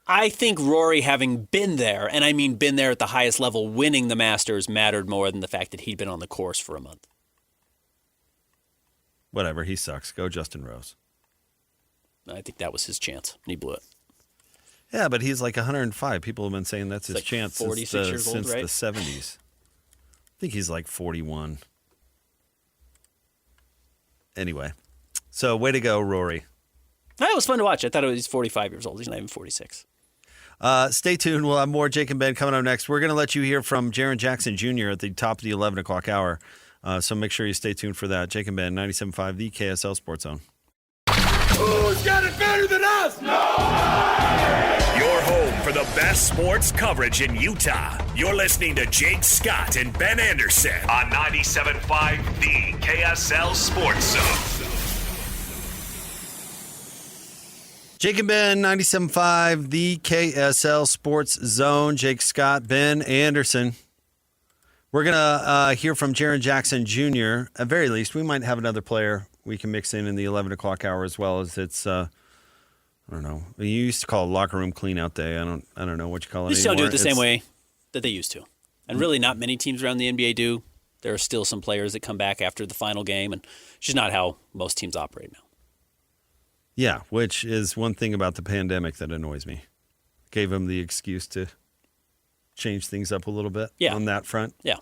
[SPEAKER 9] I think Rory, having been there, and I mean been there at the highest level, winning the Masters mattered more than the fact that he'd been on the course for a month.
[SPEAKER 8] Whatever, he sucks. Go Justin Rose.
[SPEAKER 9] I think that was his chance, and he blew it.
[SPEAKER 8] Yeah, but he's like 105. People have been saying that's his chance since the 70s. I think he's like 41. Anyway, so way to go, Rory.
[SPEAKER 9] That was fun to watch. I thought he was 45 years old. He's not even 46.
[SPEAKER 8] Stay tuned. We'll have more Jake and Ben coming up next. We're going to let you hear from Jaren Jackson Jr. at the top of the 11 o'clock hour. So make sure you stay tuned for that. Jake and Ben, 97.5, the KSL Sports Zone.
[SPEAKER 5] Who's got it better than us? Nobody!
[SPEAKER 6] Your home for the best sports coverage in Utah. You're listening to Jake Scott and Ben Anderson on 97.5, the KSL Sports Zone.
[SPEAKER 8] Jake and Ben, 97.5, the KSL Sports Zone. Jake Scott, Ben Anderson. We're going to hear from Jaren Jackson Jr. At very least, we might have another player we can mix in the 11 o'clock hour as well, as it's, I don't know. You used to call it locker room clean out day. I don't know what you call it
[SPEAKER 9] They still
[SPEAKER 8] anymore.
[SPEAKER 9] do it the same way that they used to. And really not many teams around the NBA do. There are still some players that come back after the final game, and it's just not how most teams operate now.
[SPEAKER 8] Yeah, which is one thing about the pandemic that annoys me. Gave them the excuse to change things up a little bit on that front.
[SPEAKER 9] Yeah.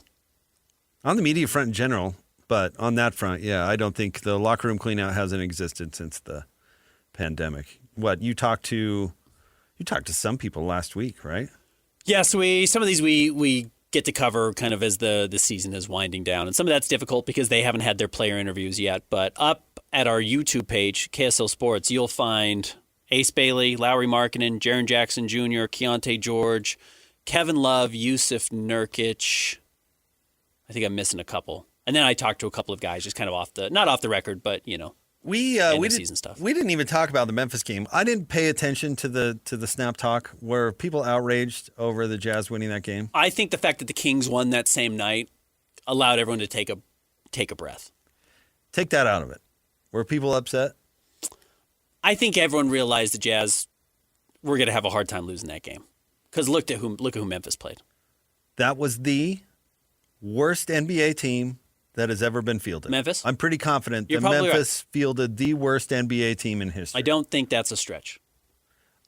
[SPEAKER 8] On the media front in general, but on that front, yeah, I don't think the locker room cleanout hasn't existed since the pandemic. What, you talked to some people last week, right?
[SPEAKER 9] Yes, some of these we get to cover kind of as the season is winding down. And some of that's difficult because they haven't had their player interviews yet. But up at our YouTube page, KSL Sports, you'll find Ace Bailey, Lauri Markkanen, Jaren Jackson Jr., Keontae George, Kevin Love, Yusuf Nurkic. I think I'm missing a couple. And then I talked to a couple of guys just kind of not off the record, but, you know, season stuff.
[SPEAKER 8] We didn't even talk about the Memphis game. I didn't pay attention to the snap talk. Were people outraged over the Jazz winning that game?
[SPEAKER 9] I think the fact that the Kings won that same night allowed everyone to take a breath.
[SPEAKER 8] Take that out of it. Were people upset?
[SPEAKER 9] I think everyone realized the Jazz were going to have a hard time losing that game. Because look at who Memphis played.
[SPEAKER 8] That was the worst NBA team that has ever been fielded.
[SPEAKER 9] Memphis?
[SPEAKER 8] I'm pretty confident
[SPEAKER 9] You're
[SPEAKER 8] that
[SPEAKER 9] probably
[SPEAKER 8] Memphis fielded the worst NBA team in history.
[SPEAKER 9] I don't think that's a stretch.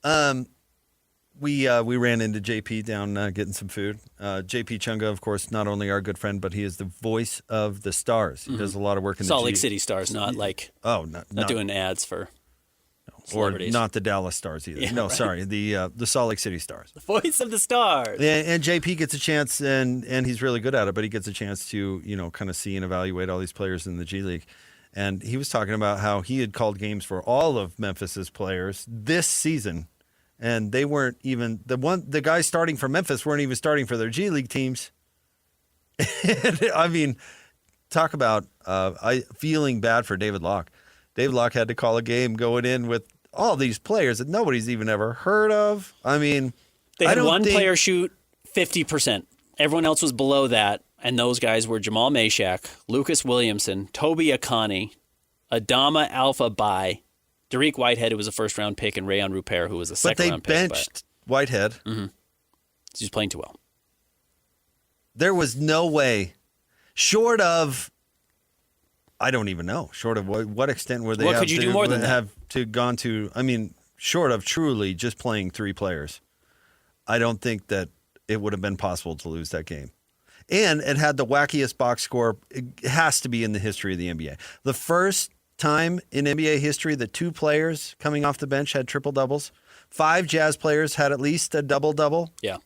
[SPEAKER 8] We ran into JP down getting some food. JP Chunga, of course, not only our good friend, but he is the voice of the Stars. He does a lot of work in
[SPEAKER 9] Salt
[SPEAKER 8] the
[SPEAKER 9] Lake City Stars, not doing ads for celebrities.
[SPEAKER 8] Or not the Dallas Stars either.
[SPEAKER 9] Yeah,
[SPEAKER 8] no,
[SPEAKER 9] right.
[SPEAKER 8] Sorry, the Salt Lake City Stars.
[SPEAKER 9] The voice of the Stars.
[SPEAKER 8] And JP gets a chance, and he's really good at it, but he gets a chance to, kind of see and evaluate all these players in the G League. And he was talking about how he had called games for all of Memphis's players this season, and they weren't even the guys starting for Memphis weren't even starting for their G League teams. I mean, talk about feeling bad for David Locke. David Locke had to call a game going in with all these players that nobody's even ever heard of. I mean,
[SPEAKER 9] They had one player shoot 50%. Everyone else was below that, and those guys were Jamal Meshack, Lucas Williamson, Toby Akani, Adama Alpha Bai, Derek Whitehead, who was a first-round pick, and Rayon Rupert, who was a second-round pick.
[SPEAKER 8] But they benched Whitehead.
[SPEAKER 9] Mm-hmm. He's playing too well.
[SPEAKER 8] There was no way, short of, I don't even know, short of what extent were they
[SPEAKER 9] What could you do more than that?
[SPEAKER 8] Have to gone to, I mean, short of truly just playing three players, I don't think that it would have been possible to lose that game. And it had the wackiest box score. It has to be in the history of the NBA. The first time in NBA history that two players coming off the bench had triple doubles. 5 Jazz players had at least a double-double.
[SPEAKER 9] Yeah.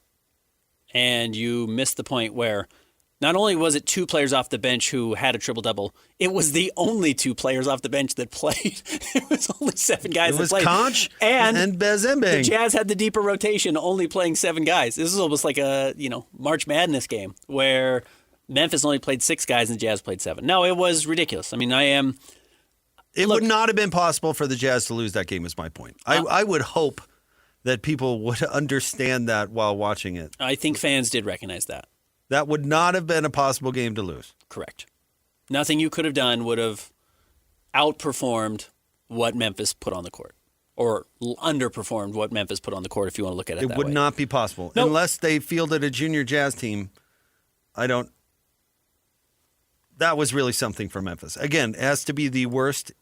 [SPEAKER 9] And you missed the point where not only was it 2 players off the bench who had a triple-double, it was the only 2 players off the bench that played. It was only 7 guys that played.
[SPEAKER 8] It was Conch and Bezembing.
[SPEAKER 9] The Jazz had the deeper rotation, only playing 7 guys. This is almost like a March Madness game where Memphis only played 6 guys and the Jazz played 7. No, it was ridiculous. I mean,
[SPEAKER 8] It would not have been possible for the Jazz to lose that game, is my point. I would hope that people would understand that while watching it.
[SPEAKER 9] I think fans did recognize that.
[SPEAKER 8] That would not have been a possible game to lose.
[SPEAKER 9] Correct. Nothing you could have done would have outperformed what Memphis put on the court. Or underperformed what Memphis put on the court, if you want to look at it that way.
[SPEAKER 8] It would not be possible.
[SPEAKER 9] Nope.
[SPEAKER 8] Unless they fielded a junior Jazz team, that was really something for Memphis. Again, it has to be the worst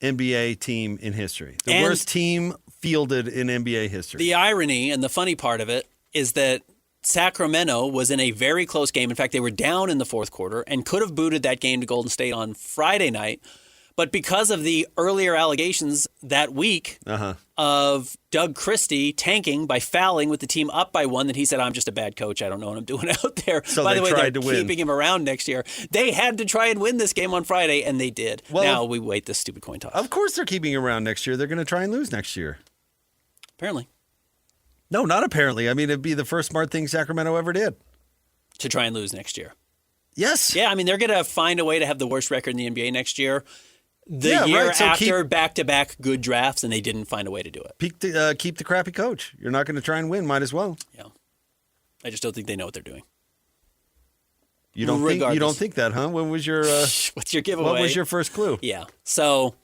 [SPEAKER 8] NBA team in history. The worst team fielded in NBA history.
[SPEAKER 9] The irony and the funny part of it is that Sacramento was in a very close game. In fact, they were down in the fourth quarter and could have booted that game to Golden State on Friday night. But because of the earlier allegations that week of Doug Christie tanking by fouling with the team up by 1, that he said, I'm just a bad coach. I don't know what I'm doing out there.
[SPEAKER 8] So
[SPEAKER 9] by the way, they're
[SPEAKER 8] keeping
[SPEAKER 9] keeping him around next year. They had to try and win this game on Friday, and they did. Well, now we wait this stupid coin toss.
[SPEAKER 8] Of course they're keeping him around next year. They're going to try and lose next year.
[SPEAKER 9] Apparently.
[SPEAKER 8] No, not apparently. I mean, it'd be the first smart thing Sacramento ever did.
[SPEAKER 9] To try and lose next year.
[SPEAKER 8] Yes.
[SPEAKER 9] Yeah, I mean, they're going to find a way to have the worst record in the NBA next year. The year after back-to-back good drafts, and they didn't find a way to do it.
[SPEAKER 8] Keep the crappy coach. You're not going to try and win. Might as well.
[SPEAKER 9] Yeah, I just don't think they know what they're doing.
[SPEAKER 8] You don't think that, huh? What was your
[SPEAKER 9] what's your giveaway?
[SPEAKER 8] What was your first clue?
[SPEAKER 9] Yeah. So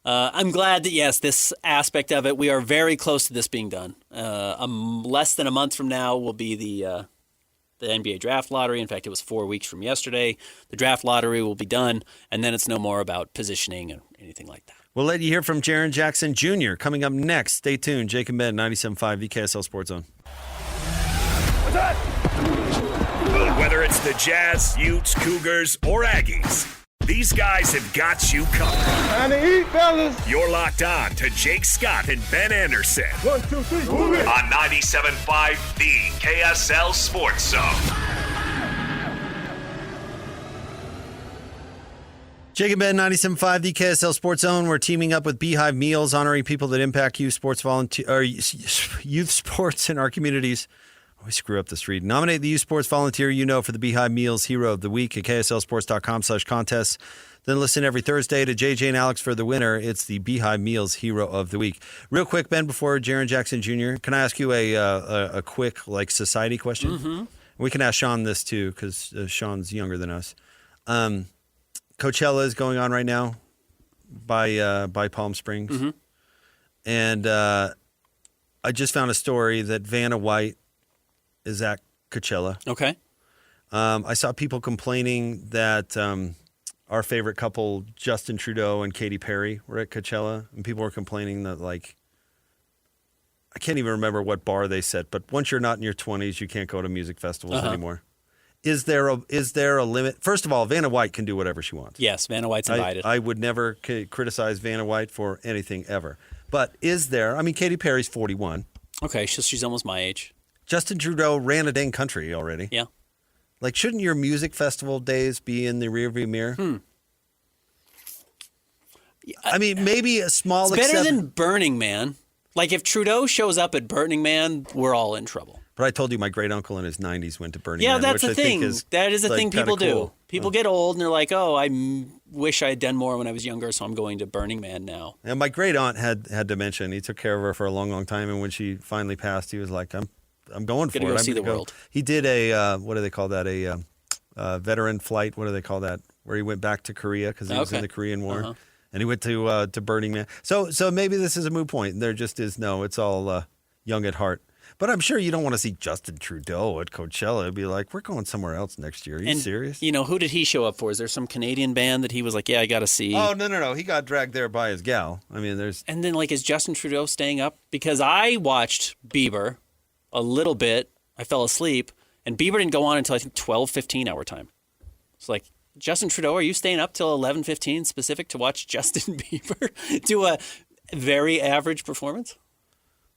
[SPEAKER 9] I'm glad that yes, this aspect of it, we are very close to this being done. Less than a month from now will be the NBA draft lottery. In fact, it was 4 weeks from yesterday. The draft lottery will be done, and then it's no more about positioning or anything like that.
[SPEAKER 8] We'll let you hear from Jaren Jackson Jr. coming up next. Stay tuned. Jake and Ben, 97.5 VKSL Sports Zone.
[SPEAKER 6] Whether it's the Jazz, Utes, Cougars, or Aggies, these guys have got you covered.
[SPEAKER 5] Time to eat, fellas.
[SPEAKER 6] You're locked on to Jake Scott and Ben Anderson.
[SPEAKER 5] 1, 2, 3, move it.
[SPEAKER 6] On 97.5, the KSL Sports Zone.
[SPEAKER 8] Jake and Ben, 97.5, the KSL Sports Zone. We're teaming up with Beehive Meals, honoring people that impact youth sports in our communities. I always screw up this read. Nominate the youth sports volunteer you know for the Beehive Meals Hero of the Week at KSLSports.com/contests. Then listen every Thursday to JJ and Alex for the winner. It's the Beehive Meals Hero of the Week. Real quick, Ben, before Jaren Jackson Jr., can I ask you a quick society question?
[SPEAKER 9] Mm-hmm.
[SPEAKER 8] We can ask Sean this too because Sean's younger than us. Coachella is going on right now by Palm Springs.
[SPEAKER 9] Mm-hmm.
[SPEAKER 8] And I just found a story that Vanna White is at Coachella.
[SPEAKER 9] Okay.
[SPEAKER 8] I saw people complaining that our favorite couple, Justin Trudeau and Katy Perry, were at Coachella. And people were complaining that, I can't even remember what bar they set, but once you're not in your 20s, you can't go to music festivals anymore. Is there a limit? First of all, Vanna White can do whatever she wants.
[SPEAKER 9] Yes, Vanna White's invited.
[SPEAKER 8] I would never criticize Vanna White for anything ever. But is there? I mean, Katy Perry's 41.
[SPEAKER 9] Okay, she's almost my age.
[SPEAKER 8] Justin Trudeau ran a dang country already.
[SPEAKER 9] Yeah.
[SPEAKER 8] Shouldn't your music festival days be in the rearview mirror? I mean, maybe a small.
[SPEAKER 9] It's better than Burning Man. If Trudeau shows up at Burning Man, we're all in trouble.
[SPEAKER 8] But I told you my great uncle in his 90s went to Burning Man.
[SPEAKER 9] Yeah, that's
[SPEAKER 8] which
[SPEAKER 9] the
[SPEAKER 8] I think
[SPEAKER 9] thing. That is a thing people
[SPEAKER 8] cool.
[SPEAKER 9] do. People get old and they're like, "Oh, I wish I had done more when I was younger, so I'm going to Burning Man now."
[SPEAKER 8] And my great aunt had dementia. And he took care of her for a long, long time. And when she finally passed, he was like, I'm going for it.
[SPEAKER 9] Go
[SPEAKER 8] I'm
[SPEAKER 9] see the
[SPEAKER 8] gonna go.
[SPEAKER 9] world.
[SPEAKER 8] He did a what do they call that? A veteran flight. What do they call that? Where he went back to Korea because he was in the Korean War, and he went to Burning Man. So maybe this is a moot point. There just is no. It's all young at heart. But I'm sure you don't want to see Justin Trudeau at Coachella. It'd be like, we're going somewhere else next year. Are you serious?
[SPEAKER 9] Who did he show up for? Is there some Canadian band that he was like, yeah, I got to see?
[SPEAKER 8] Oh, no. He got dragged there by his gal. I mean, there's...
[SPEAKER 9] And then, is Justin Trudeau staying up? Because I watched Bieber a little bit. I fell asleep. And Bieber didn't go on until, I think, 12:15 our time. It's Justin Trudeau, are you staying up till 11:15 specific to watch Justin Bieber do a very average performance?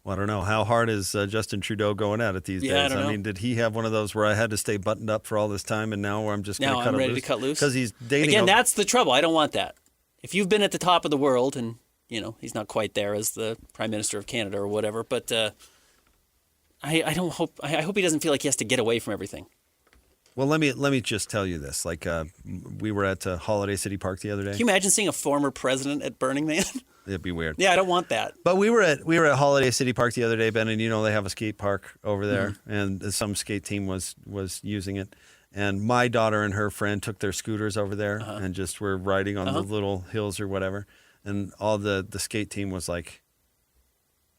[SPEAKER 8] Well, I don't know. How hard is Justin Trudeau going at it these days?
[SPEAKER 9] I don't know.
[SPEAKER 8] I mean, did he have one of those where I had to stay buttoned up for all this time and now I'm just going to cut
[SPEAKER 9] I'm
[SPEAKER 8] it
[SPEAKER 9] ready
[SPEAKER 8] loose?
[SPEAKER 9] to cut loose?
[SPEAKER 8] Because he's dating...
[SPEAKER 9] Again, that's the trouble. I don't want that. If you've been at the top of the world and, he's not quite there as the Prime Minister of Canada or whatever, but I hope he doesn't feel like he has to get away from everything.
[SPEAKER 8] Well, let me just tell you this. Like, we were at Holiday City Park the other day.
[SPEAKER 9] Can you imagine seeing a former president at Burning Man?
[SPEAKER 8] It'd be weird.
[SPEAKER 9] Yeah, I don't want that.
[SPEAKER 8] But we were at Holiday City Park the other day, Ben, and they have a skate park over there, and some skate team was using it. And my daughter and her friend took their scooters over there and just were riding on the little hills or whatever. And all the skate team was like,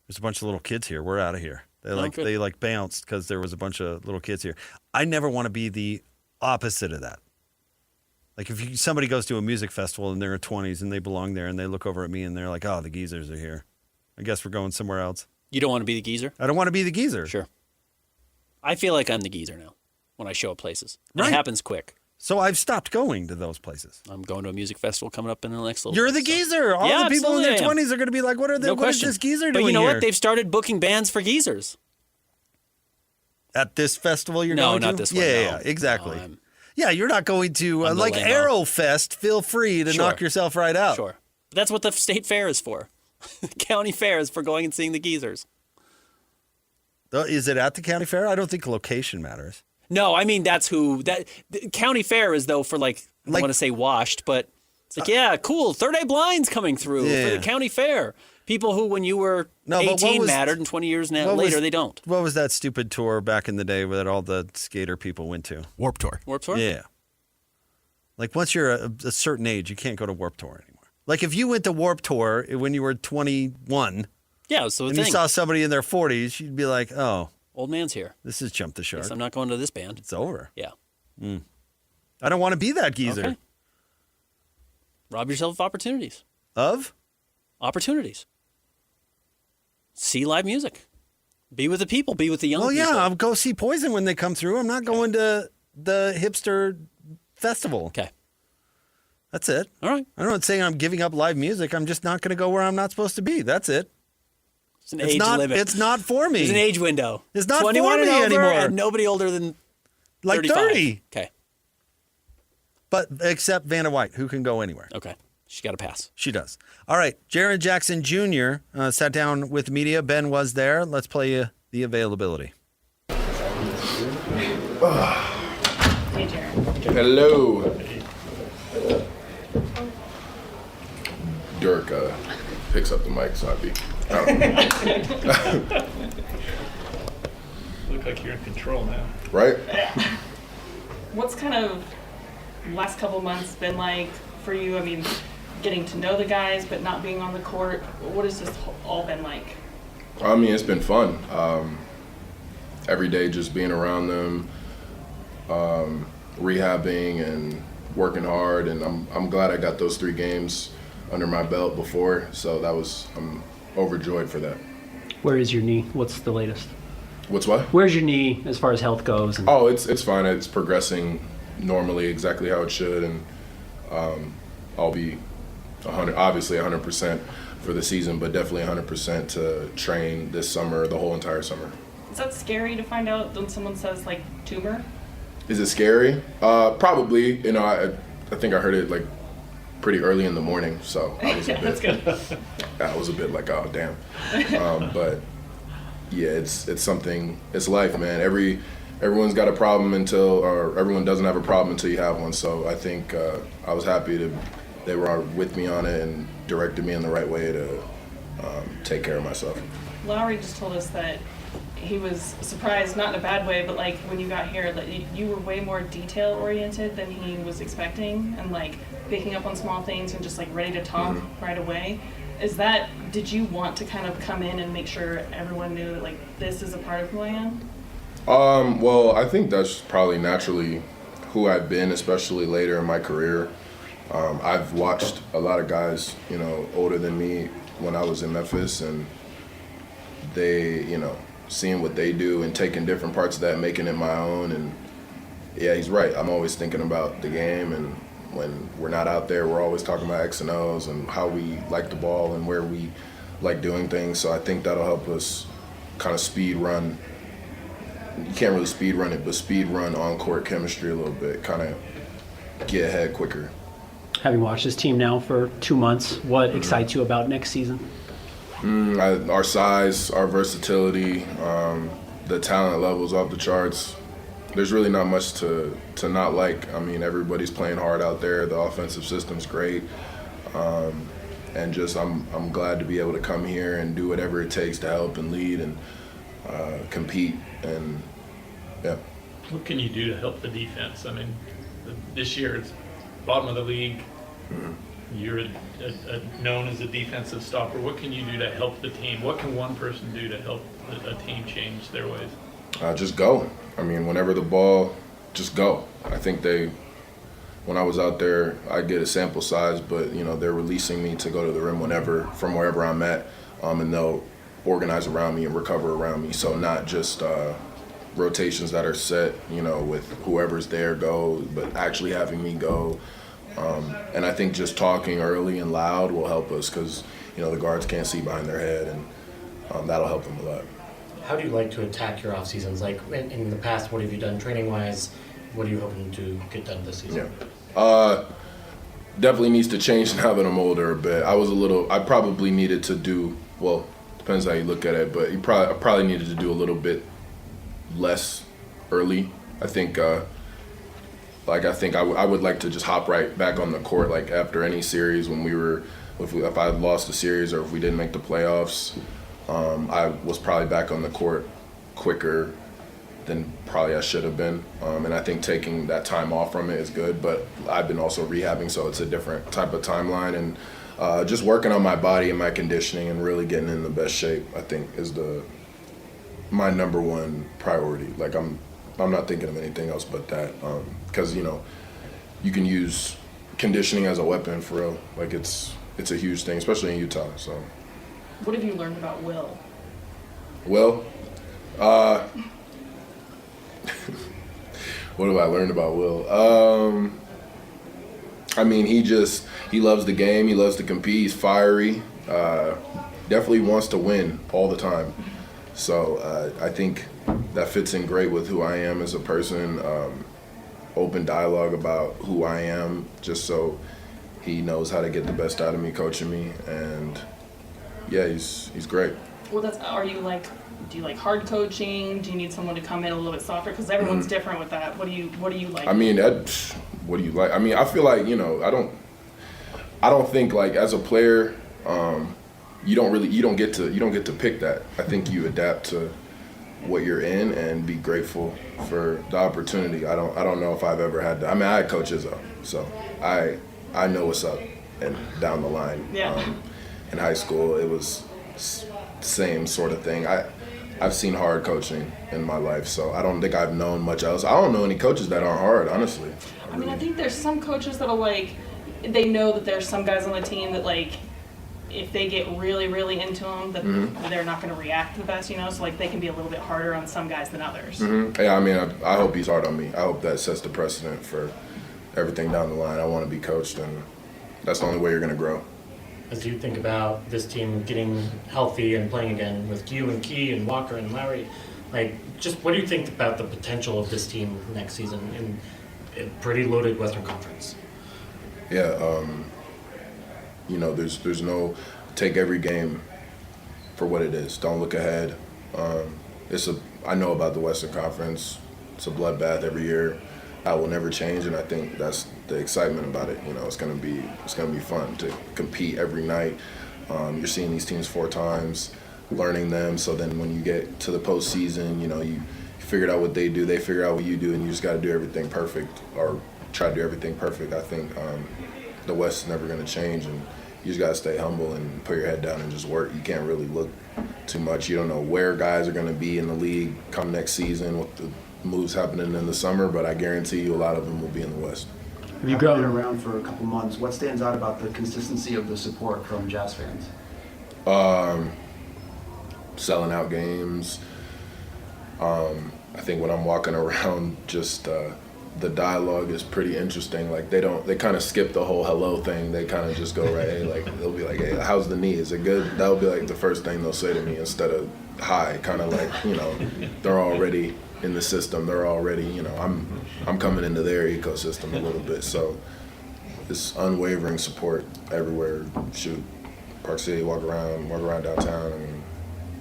[SPEAKER 8] "There's a bunch of little kids here. We're out of here." They bounced because there was a bunch of little kids here. I never want to be the opposite of that. Like if somebody goes to a music festival and they're in 20s and they belong there and they look over at me and they're like, "Oh, the geezers are here. I guess we're going somewhere else."
[SPEAKER 9] You don't want to be the geezer?
[SPEAKER 8] I don't want to be the geezer.
[SPEAKER 9] Sure. I feel like I'm the geezer now when I show up places. Right. It happens quick.
[SPEAKER 8] So I've stopped going to those places.
[SPEAKER 9] I'm going to a music festival coming up in the next little
[SPEAKER 8] You're the geezer. All the people in their 20s are going to be like, what is this geezer doing
[SPEAKER 9] But you know
[SPEAKER 8] here?
[SPEAKER 9] what? They've started booking bands for geezers.
[SPEAKER 8] At this festival you're going to?
[SPEAKER 9] No, not this one.
[SPEAKER 8] Yeah, exactly. Yeah, you're not going to, like Aerofest, feel free to knock yourself right out.
[SPEAKER 9] Sure. But that's what the state fair is for. County fair is for going and seeing the geezers.
[SPEAKER 8] Is it at the county fair? I don't think location matters.
[SPEAKER 9] No, I mean, that's who. The county fair is, though, for I don't want to say washed, but it's like, yeah, cool. Third Eye Blind's coming through for the county fair. People who, when you were 18, mattered, and 20 years later, they don't.
[SPEAKER 8] What was that stupid tour back in the day that all the skater people went to?
[SPEAKER 16] Warped Tour.
[SPEAKER 9] Warped Tour?
[SPEAKER 8] Yeah. Like, once you're a certain age, you can't go to Warped Tour anymore. Like, if you went to Warped Tour when you were 21
[SPEAKER 9] and
[SPEAKER 8] you saw somebody in their 40s, you'd be like, oh.
[SPEAKER 9] Old man's here.
[SPEAKER 8] This is Jump the Shark.
[SPEAKER 9] Guess I'm not going to this band.
[SPEAKER 8] It's over.
[SPEAKER 9] Yeah.
[SPEAKER 8] I don't want to be that geezer.
[SPEAKER 9] Okay. Rob yourself of opportunities.
[SPEAKER 8] Of?
[SPEAKER 9] Opportunities. See live music. Be with the people. Be with the young people.
[SPEAKER 8] Well, yeah, I'll go see Poison when they come through. I'm not going to the hipster festival.
[SPEAKER 9] Okay.
[SPEAKER 8] That's it.
[SPEAKER 9] All right.
[SPEAKER 8] I'm not saying I'm giving up live music. I'm just not going to go where I'm not supposed to be. That's it.
[SPEAKER 9] It's an age limit.
[SPEAKER 8] It's not for me.
[SPEAKER 9] There's an age window.
[SPEAKER 8] It's not
[SPEAKER 9] 21
[SPEAKER 8] for me
[SPEAKER 9] and over,
[SPEAKER 8] anymore.
[SPEAKER 9] and nobody older than 35.
[SPEAKER 8] 30.
[SPEAKER 9] Okay.
[SPEAKER 8] But except Vanna White, who can go anywhere.
[SPEAKER 9] Okay. She got a pass.
[SPEAKER 8] She does. All right. Jaren Jackson Jr. Sat down with media. Ben was there. Let's play you the availability.
[SPEAKER 17] Hey, Jaren. Hello. Dirk picks up the mic, so I'd be.
[SPEAKER 18] Look like you're in control now.
[SPEAKER 17] Right?
[SPEAKER 11] What's kind of last couple months been like for you? I mean, getting to know the guys, but not being on the court. What has this all been like?
[SPEAKER 17] I mean, it's been fun. Every day just being around them, rehabbing and working hard, and I'm glad I got those 3 games under my belt before, so I'm overjoyed for that.
[SPEAKER 19] Where is your knee? What's the latest?
[SPEAKER 17] What's what?
[SPEAKER 19] Where's your knee as far as health goes?
[SPEAKER 17] Oh, it's fine. It's progressing normally, exactly how it should, and I'll be 100% for the season, but definitely 100% to train this summer, the whole entire summer.
[SPEAKER 11] Is that scary to find out when someone says like tumor?
[SPEAKER 17] Is it scary? Probably. You know, I think I heard it like pretty early in the morning, so I was a bit.
[SPEAKER 11] That's good.
[SPEAKER 17] I was a bit like, oh damn. But yeah, it's something. It's life, man. Everyone's got a problem or everyone doesn't have a problem until you have one. So I think I was happy they were with me on it and directed me in the right way to take care of myself.
[SPEAKER 11] Lauri just told us that he was surprised, not in a bad way, but like when you got here, that you were way more detail oriented than he was expecting, and like picking up on small things and just like ready to talk right away. Did you want to kind of come in and make sure everyone knew that like this is a part of who I am?
[SPEAKER 17] Well, I think that's probably naturally who I've been, especially later in my career. I've watched a lot of guys, older than me when I was in Memphis, and they, seeing what they do and taking different parts of that, making it my own. And yeah, he's right. I'm always thinking about the game, and when we're not out there, we're always talking about X and O's and how we like the ball and where we like doing things. So I think that'll help us kind of speed run. You can't really speed run it, but speed run on-court chemistry a little bit, kind of get ahead quicker.
[SPEAKER 19] Having watched this team now for 2 months, what excites you about next season?
[SPEAKER 17] Our size, our versatility, the talent levels off the charts. there's really not much to not like. I mean, everybody's playing hard out there. The offensive system's great. And just I'm glad to be able to come here and do whatever it takes to help and lead and compete. And, yeah.
[SPEAKER 18] What can you do to help the defense? I mean, this year it's bottom of the league.
[SPEAKER 17] Mm-hmm.
[SPEAKER 18] You're known as a defensive stopper. What can you do to help the team? What can one person do to help a team change their ways?
[SPEAKER 17] Just go. I mean, whenever the ball, just go. I think when I was out there, I get a sample size, but, they're releasing me to go to the rim from wherever I'm at, and they'll organize around me and recover around me. So not just rotations that are set, with whoever's there go, but actually having me go. And I think just talking early and loud will help us because, the guards can't see behind their head, and that'll help them a lot.
[SPEAKER 20] How do you like to attack your off seasons? Like in the past, what have you done training wise? What are you hoping to get done this season?
[SPEAKER 17] Yeah. Definitely needs to change now that I'm older a bit. I probably needed to do, well, depends how you look at it, but I probably needed to do a little bit less early. I think I would like to just hop right back on the court, like after any series if I lost a series or if we didn't make the playoffs. I was probably back on the court quicker than probably I should have been. And I think taking that time off from it is good, but I've been also rehabbing, so it's a different type of timeline. And just working on my body and my conditioning and really getting in the best shape, I think, is my number one priority. Like, I'm not thinking of anything else but that, because, you can use conditioning as a weapon for real. Like, it's a huge thing, especially in Utah, so.
[SPEAKER 11] What have you learned about Will?
[SPEAKER 17] Will? What have I learned about Will? I mean, he loves the game. He loves to compete. He's fiery. Definitely wants to win all the time. So I think that fits in great with who I am as a person. Open dialogue about who I am, just so he knows how to get the best out of me, coaching me. And yeah, he's great.
[SPEAKER 11] Well, do you like hard coaching? Do you need someone to come in a little bit softer? Because everyone's different with that. What do you like?
[SPEAKER 17] I mean, what do you like? I mean, I feel like, I don't think, like, as a player, you don't get to pick that. I think you adapt to what you're in and be grateful for the opportunity. I don't know if I've ever had that. I mean, I had Coach Izzo, so I know what's up and down the line.
[SPEAKER 11] Yeah.
[SPEAKER 17] In high school, it was same sort of thing. I've seen hard coaching in my life, so I don't think I've known much else. I don't know any coaches that aren't hard, honestly.
[SPEAKER 11] I think there's some coaches that'll, like, they know that there's some guys on the team that, like, if they get really, really into them, that they're not going to react the best, so, like, they can be a little bit harder on some guys than others.
[SPEAKER 17] Mm-hmm. Yeah, I mean, I hope he's hard on me. I hope that sets the precedent for everything down the line. I want to be coached, and that's the only way you're going to grow.
[SPEAKER 20] As you think about this team getting healthy and playing again with you and Key and Walker and Lauri, like, just what do you think about the potential of this team next season in a pretty loaded Western Conference?
[SPEAKER 17] Yeah, there's no take every game for what it is. Don't look ahead. I know about the Western Conference. It's a bloodbath every year. That will never change, and I think that's the excitement about it. It's gonna be fun to compete every night. You're seeing these teams 4 times, learning them. So then when you get to the postseason, you figured out what they do, they figure out what you do, and you just got to do everything perfect or try to do everything perfect. I think the West is never gonna change, and you just got to stay humble and put your head down and just work. You can't really look too much. You don't know where guys are gonna be in the league come next season, what the moves happening in the summer, but I guarantee you a lot of them will be in the West.
[SPEAKER 21] You've been around for a couple months. What stands out about the consistency of the support from Jazz fans?
[SPEAKER 17] Selling out games. I think when I'm walking around, just the dialogue is pretty interesting. Like, they kind of skip the whole hello thing. They kind of just go right, hey, like, they'll be like, hey, how's the knee? Is it good? That'll be like the first thing they'll say to me instead of hi, kind of like, they're already in the system. They're already, I'm coming into their ecosystem a little bit. So it's unwavering support everywhere. Shoot, Park City, walk around downtown, and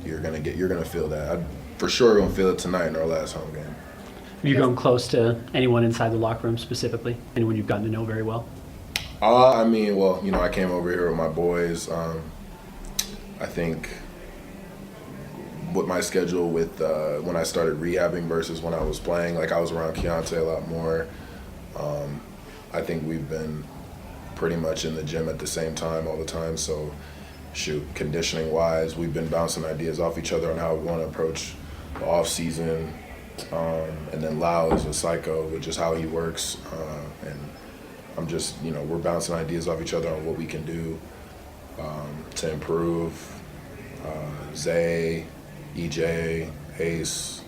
[SPEAKER 17] you're gonna feel that. I for sure gonna feel it tonight in our last home game.
[SPEAKER 19] Have you grown close to anyone inside the locker room specifically? Anyone you've gotten to know very well?
[SPEAKER 17] I mean, well, I came over here with my boys. I think with my schedule with when I started rehabbing versus when I was playing, like I was around Keontae a lot more. I think we've been pretty much in the gym at the same time all the time. So, conditioning-wise, we've been bouncing ideas off each other on how we want to approach the off-season. And then Lau is a psycho with just how he works. And I'm just, we're bouncing ideas off each other on what we can do to improve. Zay, EJ, Ace.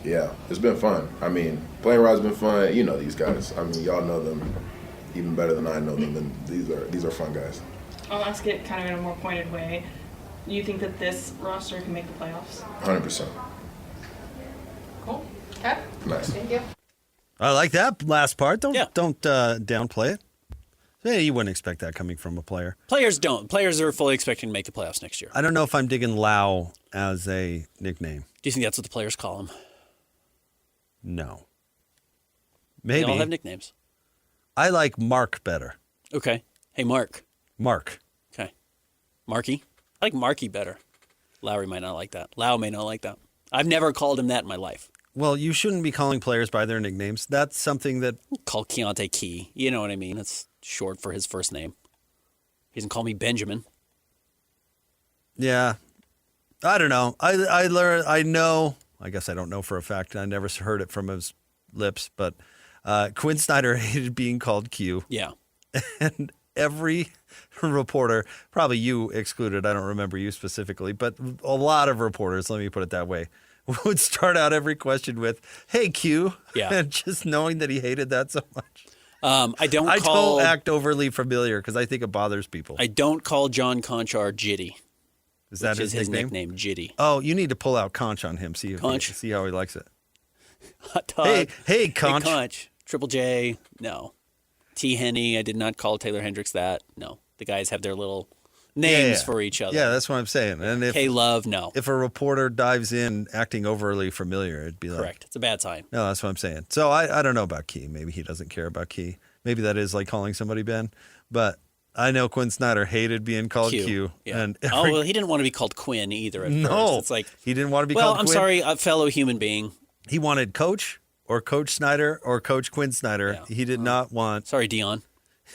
[SPEAKER 17] Yeah, it's been fun. I mean, playing rod's been fun. You know these guys. I mean, y'all know them even better than I know them. And these are fun guys.
[SPEAKER 11] I'll ask it kind of in a more pointed way. Do you think that this roster can make the playoffs?
[SPEAKER 17] 100%.
[SPEAKER 3] Cool. Okay.
[SPEAKER 17] Nice.
[SPEAKER 3] Thank you.
[SPEAKER 8] I like that last part. Don't downplay it. Yeah, you wouldn't expect that coming from a player.
[SPEAKER 9] Players don't. Players are fully expecting to make the playoffs next year.
[SPEAKER 8] I don't know if I'm digging Lau as a nickname.
[SPEAKER 9] Do you think that's what the players call him?
[SPEAKER 8] No. Maybe.
[SPEAKER 9] They all have nicknames.
[SPEAKER 8] I like Mark better.
[SPEAKER 9] Okay. Hey, Mark.
[SPEAKER 8] Mark.
[SPEAKER 9] Okay. Marky. I like Marky better. Lauri might not like that. Lau may not like that. I've never called him that in my life.
[SPEAKER 8] Well, you shouldn't be calling players by their nicknames. That's something that...
[SPEAKER 9] Call Keontae Key. You know what I mean? It's short for his first name. He doesn't call me Benjamin.
[SPEAKER 8] Yeah. I don't know. I learned... I know... I guess I don't know for a fact. I never heard it from his lips, but Quinn Snyder hated being called Q.
[SPEAKER 9] Yeah.
[SPEAKER 8] And every reporter, probably you excluded, I don't remember you specifically, but a lot of reporters, let me put it that way, would start out every question with, "Hey, Q."
[SPEAKER 9] Yeah.
[SPEAKER 8] And just knowing that he hated that so much.
[SPEAKER 9] I don't
[SPEAKER 8] act overly familiar because I think it bothers people.
[SPEAKER 9] I don't call John Conchar Jitty.
[SPEAKER 8] Is that his
[SPEAKER 9] nickname? Jitty.
[SPEAKER 8] Oh, you need to pull out Conch on him. See how he likes it.
[SPEAKER 9] Hot dog.
[SPEAKER 8] Hey, Conch.
[SPEAKER 9] Hey, Conch. Triple J. No. T. Henny. I did not call Taylor Hendricks that. No. The guys have their little names for each other.
[SPEAKER 8] Yeah, that's what I'm saying. And if
[SPEAKER 9] K-Love, no.
[SPEAKER 8] If a reporter dives in acting overly familiar, it'd be like...
[SPEAKER 9] Correct. It's a bad sign.
[SPEAKER 8] No, that's what I'm saying. So I don't know about Key. Maybe he doesn't care about Key. Maybe that is like calling somebody Ben. But I know Quinn Snyder hated being called Q.
[SPEAKER 9] Yeah.
[SPEAKER 8] And
[SPEAKER 9] well, he didn't want to be called Quinn either at first. It's like,
[SPEAKER 8] he didn't want to be called Quinn.
[SPEAKER 9] Well, I'm sorry, a fellow human being.
[SPEAKER 8] He wanted Coach or Coach Snyder or Coach Quinn Snyder. Yeah. He did not want...
[SPEAKER 9] Sorry, Dion.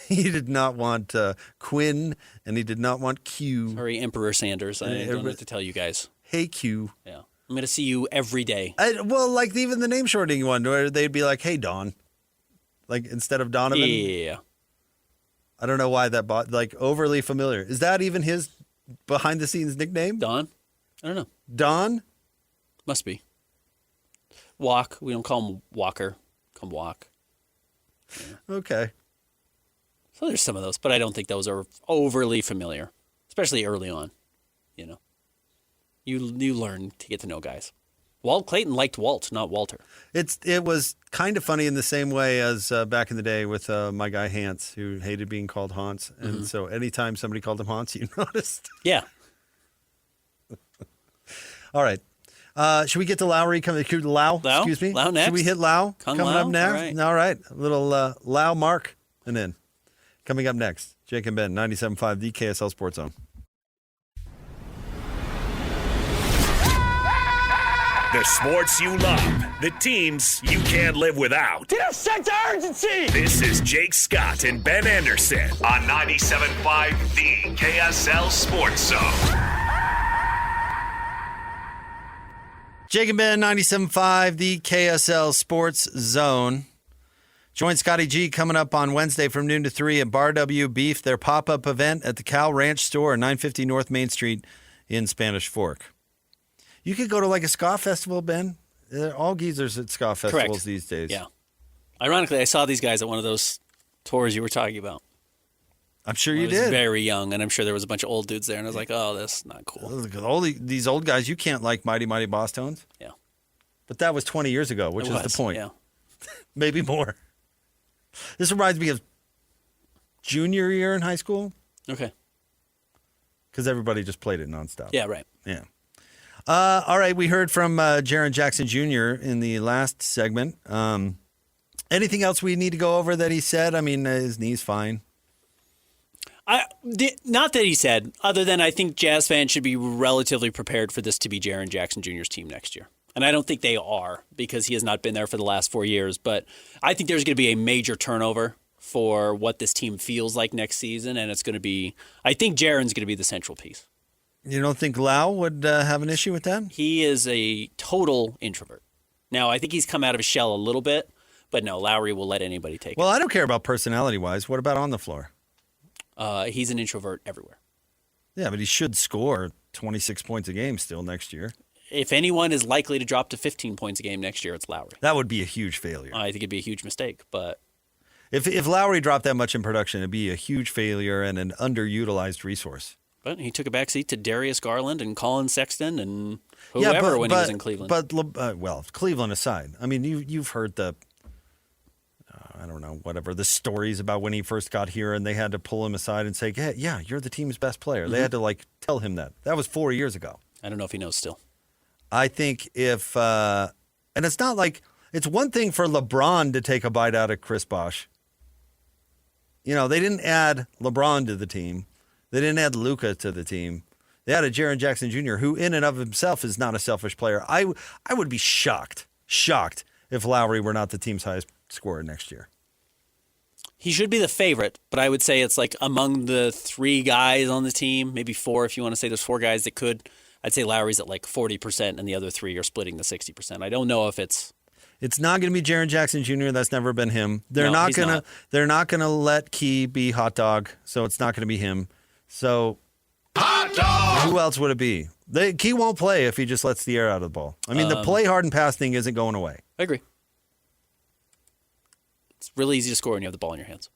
[SPEAKER 8] He did not want Quinn, and he did not want Q.
[SPEAKER 9] Sorry, Emperor Sanders. I don't know what to tell you guys.
[SPEAKER 8] Hey, Q.
[SPEAKER 9] Yeah. I'm going to see you every day.
[SPEAKER 8] Well, like even the name shortening one, where they'd be like, "Hey, Don." Like instead of Donovan.
[SPEAKER 9] Yeah.
[SPEAKER 8] I don't know why that like overly familiar. Is that even his behind the scenes nickname?
[SPEAKER 9] Don? I don't know.
[SPEAKER 8] Don?
[SPEAKER 9] Must be. Walk. We don't call him Walker. Call him Walk.
[SPEAKER 8] Yeah. Okay.
[SPEAKER 9] So there's some of those, but I don't think those are overly familiar, especially early on. You know, you learn to get to know guys. Walt Clayton liked Walt, not Walter.
[SPEAKER 8] It was kind of funny in the same way as back in the day with my guy Hans, who hated being called Hans, and so anytime somebody called him Hans, you noticed.
[SPEAKER 9] Yeah.
[SPEAKER 8] All right. Should we get to Lauri? Lau? Excuse me.
[SPEAKER 9] Lau next.
[SPEAKER 8] Should we hit Lau? Coming
[SPEAKER 9] Lau?
[SPEAKER 8] up next. All right. A little Lau Mark and then. Coming up next, Jake and Ben, 97.5, the KSL Sports Zone.
[SPEAKER 6] The sports you love, the teams you can't live without.
[SPEAKER 5] Get a sense of urgency!
[SPEAKER 6] This is Jake Scott and Ben Anderson on 97.5, the KSL Sports Zone.
[SPEAKER 8] Jake and Ben, 97.5, the KSL Sports Zone. Join Scotty G coming up on Wednesday from noon to 3 at Bar W Beef, their pop-up event at the Cal Ranch store, 950 North Main Street in Spanish Fork. You could go to like a ska festival, Ben. They're all geezers at ska festivals these days.
[SPEAKER 9] Yeah. Ironically, I saw these guys at one of those tours you were talking about.
[SPEAKER 8] I'm sure you
[SPEAKER 9] did.
[SPEAKER 8] did.
[SPEAKER 9] I was very young, and I'm sure there was a bunch of old dudes there, and I was like, oh, that's not cool.
[SPEAKER 8] These old guys, you can't like Mighty Mighty Boss Tones.
[SPEAKER 9] Yeah.
[SPEAKER 8] But that was 20 years ago, which is the point.
[SPEAKER 9] Yeah.
[SPEAKER 8] Maybe more. This reminds me of junior year in high school.
[SPEAKER 9] Okay.
[SPEAKER 8] Because everybody just played it nonstop.
[SPEAKER 9] Yeah, right.
[SPEAKER 8] Yeah. All right, we heard from Jaren Jackson Jr. in the last segment. Anything else we need to go over that he said? I mean, his knee's fine.
[SPEAKER 9] Not that he said, other than I think Jazz fans should be relatively prepared for this to be Jaren Jackson Jr.'s team next year. And I don't think they are because he has not been there for the last 4 years. But I think there's going to be a major turnover for what this team feels like next season. And it's going to be, I think Jaren's going to be the central piece.
[SPEAKER 8] You don't think Lau would have an issue with that?
[SPEAKER 9] He is a total introvert. Now, I think he's come out of his shell a little bit, but no, Lauri will let anybody take it.
[SPEAKER 8] Well, I don't care about personality-wise. What about on the floor?
[SPEAKER 9] He's an introvert everywhere.
[SPEAKER 8] Yeah, but he should score 26 points a game still next year.
[SPEAKER 9] If anyone is likely to drop to 15 points a game next year, it's Lauri.
[SPEAKER 8] That would be a huge failure.
[SPEAKER 9] I think it'd be a huge mistake, but...
[SPEAKER 8] If Lauri dropped that much in production, it'd be a huge failure and an underutilized resource.
[SPEAKER 9] But he took a backseat to Darius Garland and Colin Sexton and whoever when he was in Cleveland.
[SPEAKER 8] But, Cleveland aside, I mean, you've heard the... I don't know, whatever, the stories about when he first got here and they had to pull him aside and say, hey, yeah, you're the team's best player. Mm-hmm. They had to, tell him that. That was 4 years ago.
[SPEAKER 9] I don't know if he knows still.
[SPEAKER 8] I think if, and it's not like, it's one thing for LeBron to take a bite out of Chris Bosh. You know, they didn't add LeBron to the team. They didn't add Luka to the team. They added Jaren Jackson Jr., who in and of himself is not a selfish player. I would be shocked if Lauri were not the team's highest scorer next year.
[SPEAKER 9] He should be the favorite, but I would say it's among the 3 guys on the team, maybe 4 if you want to say there's 4 guys that could. I'd say Lauri's at 40% and the other 3 are splitting the 60%. I don't know if it's...
[SPEAKER 8] It's not going to be Jaren Jackson Jr. That's never been him. They're not going to let Key be hot dog, so it's not going to be him. So hot dog! Who else would it be? Key won't play if he just lets the air out of the ball. I mean, the play hard and pass thing isn't going away.
[SPEAKER 9] I agree. It's really easy to score when you have the ball in your hands.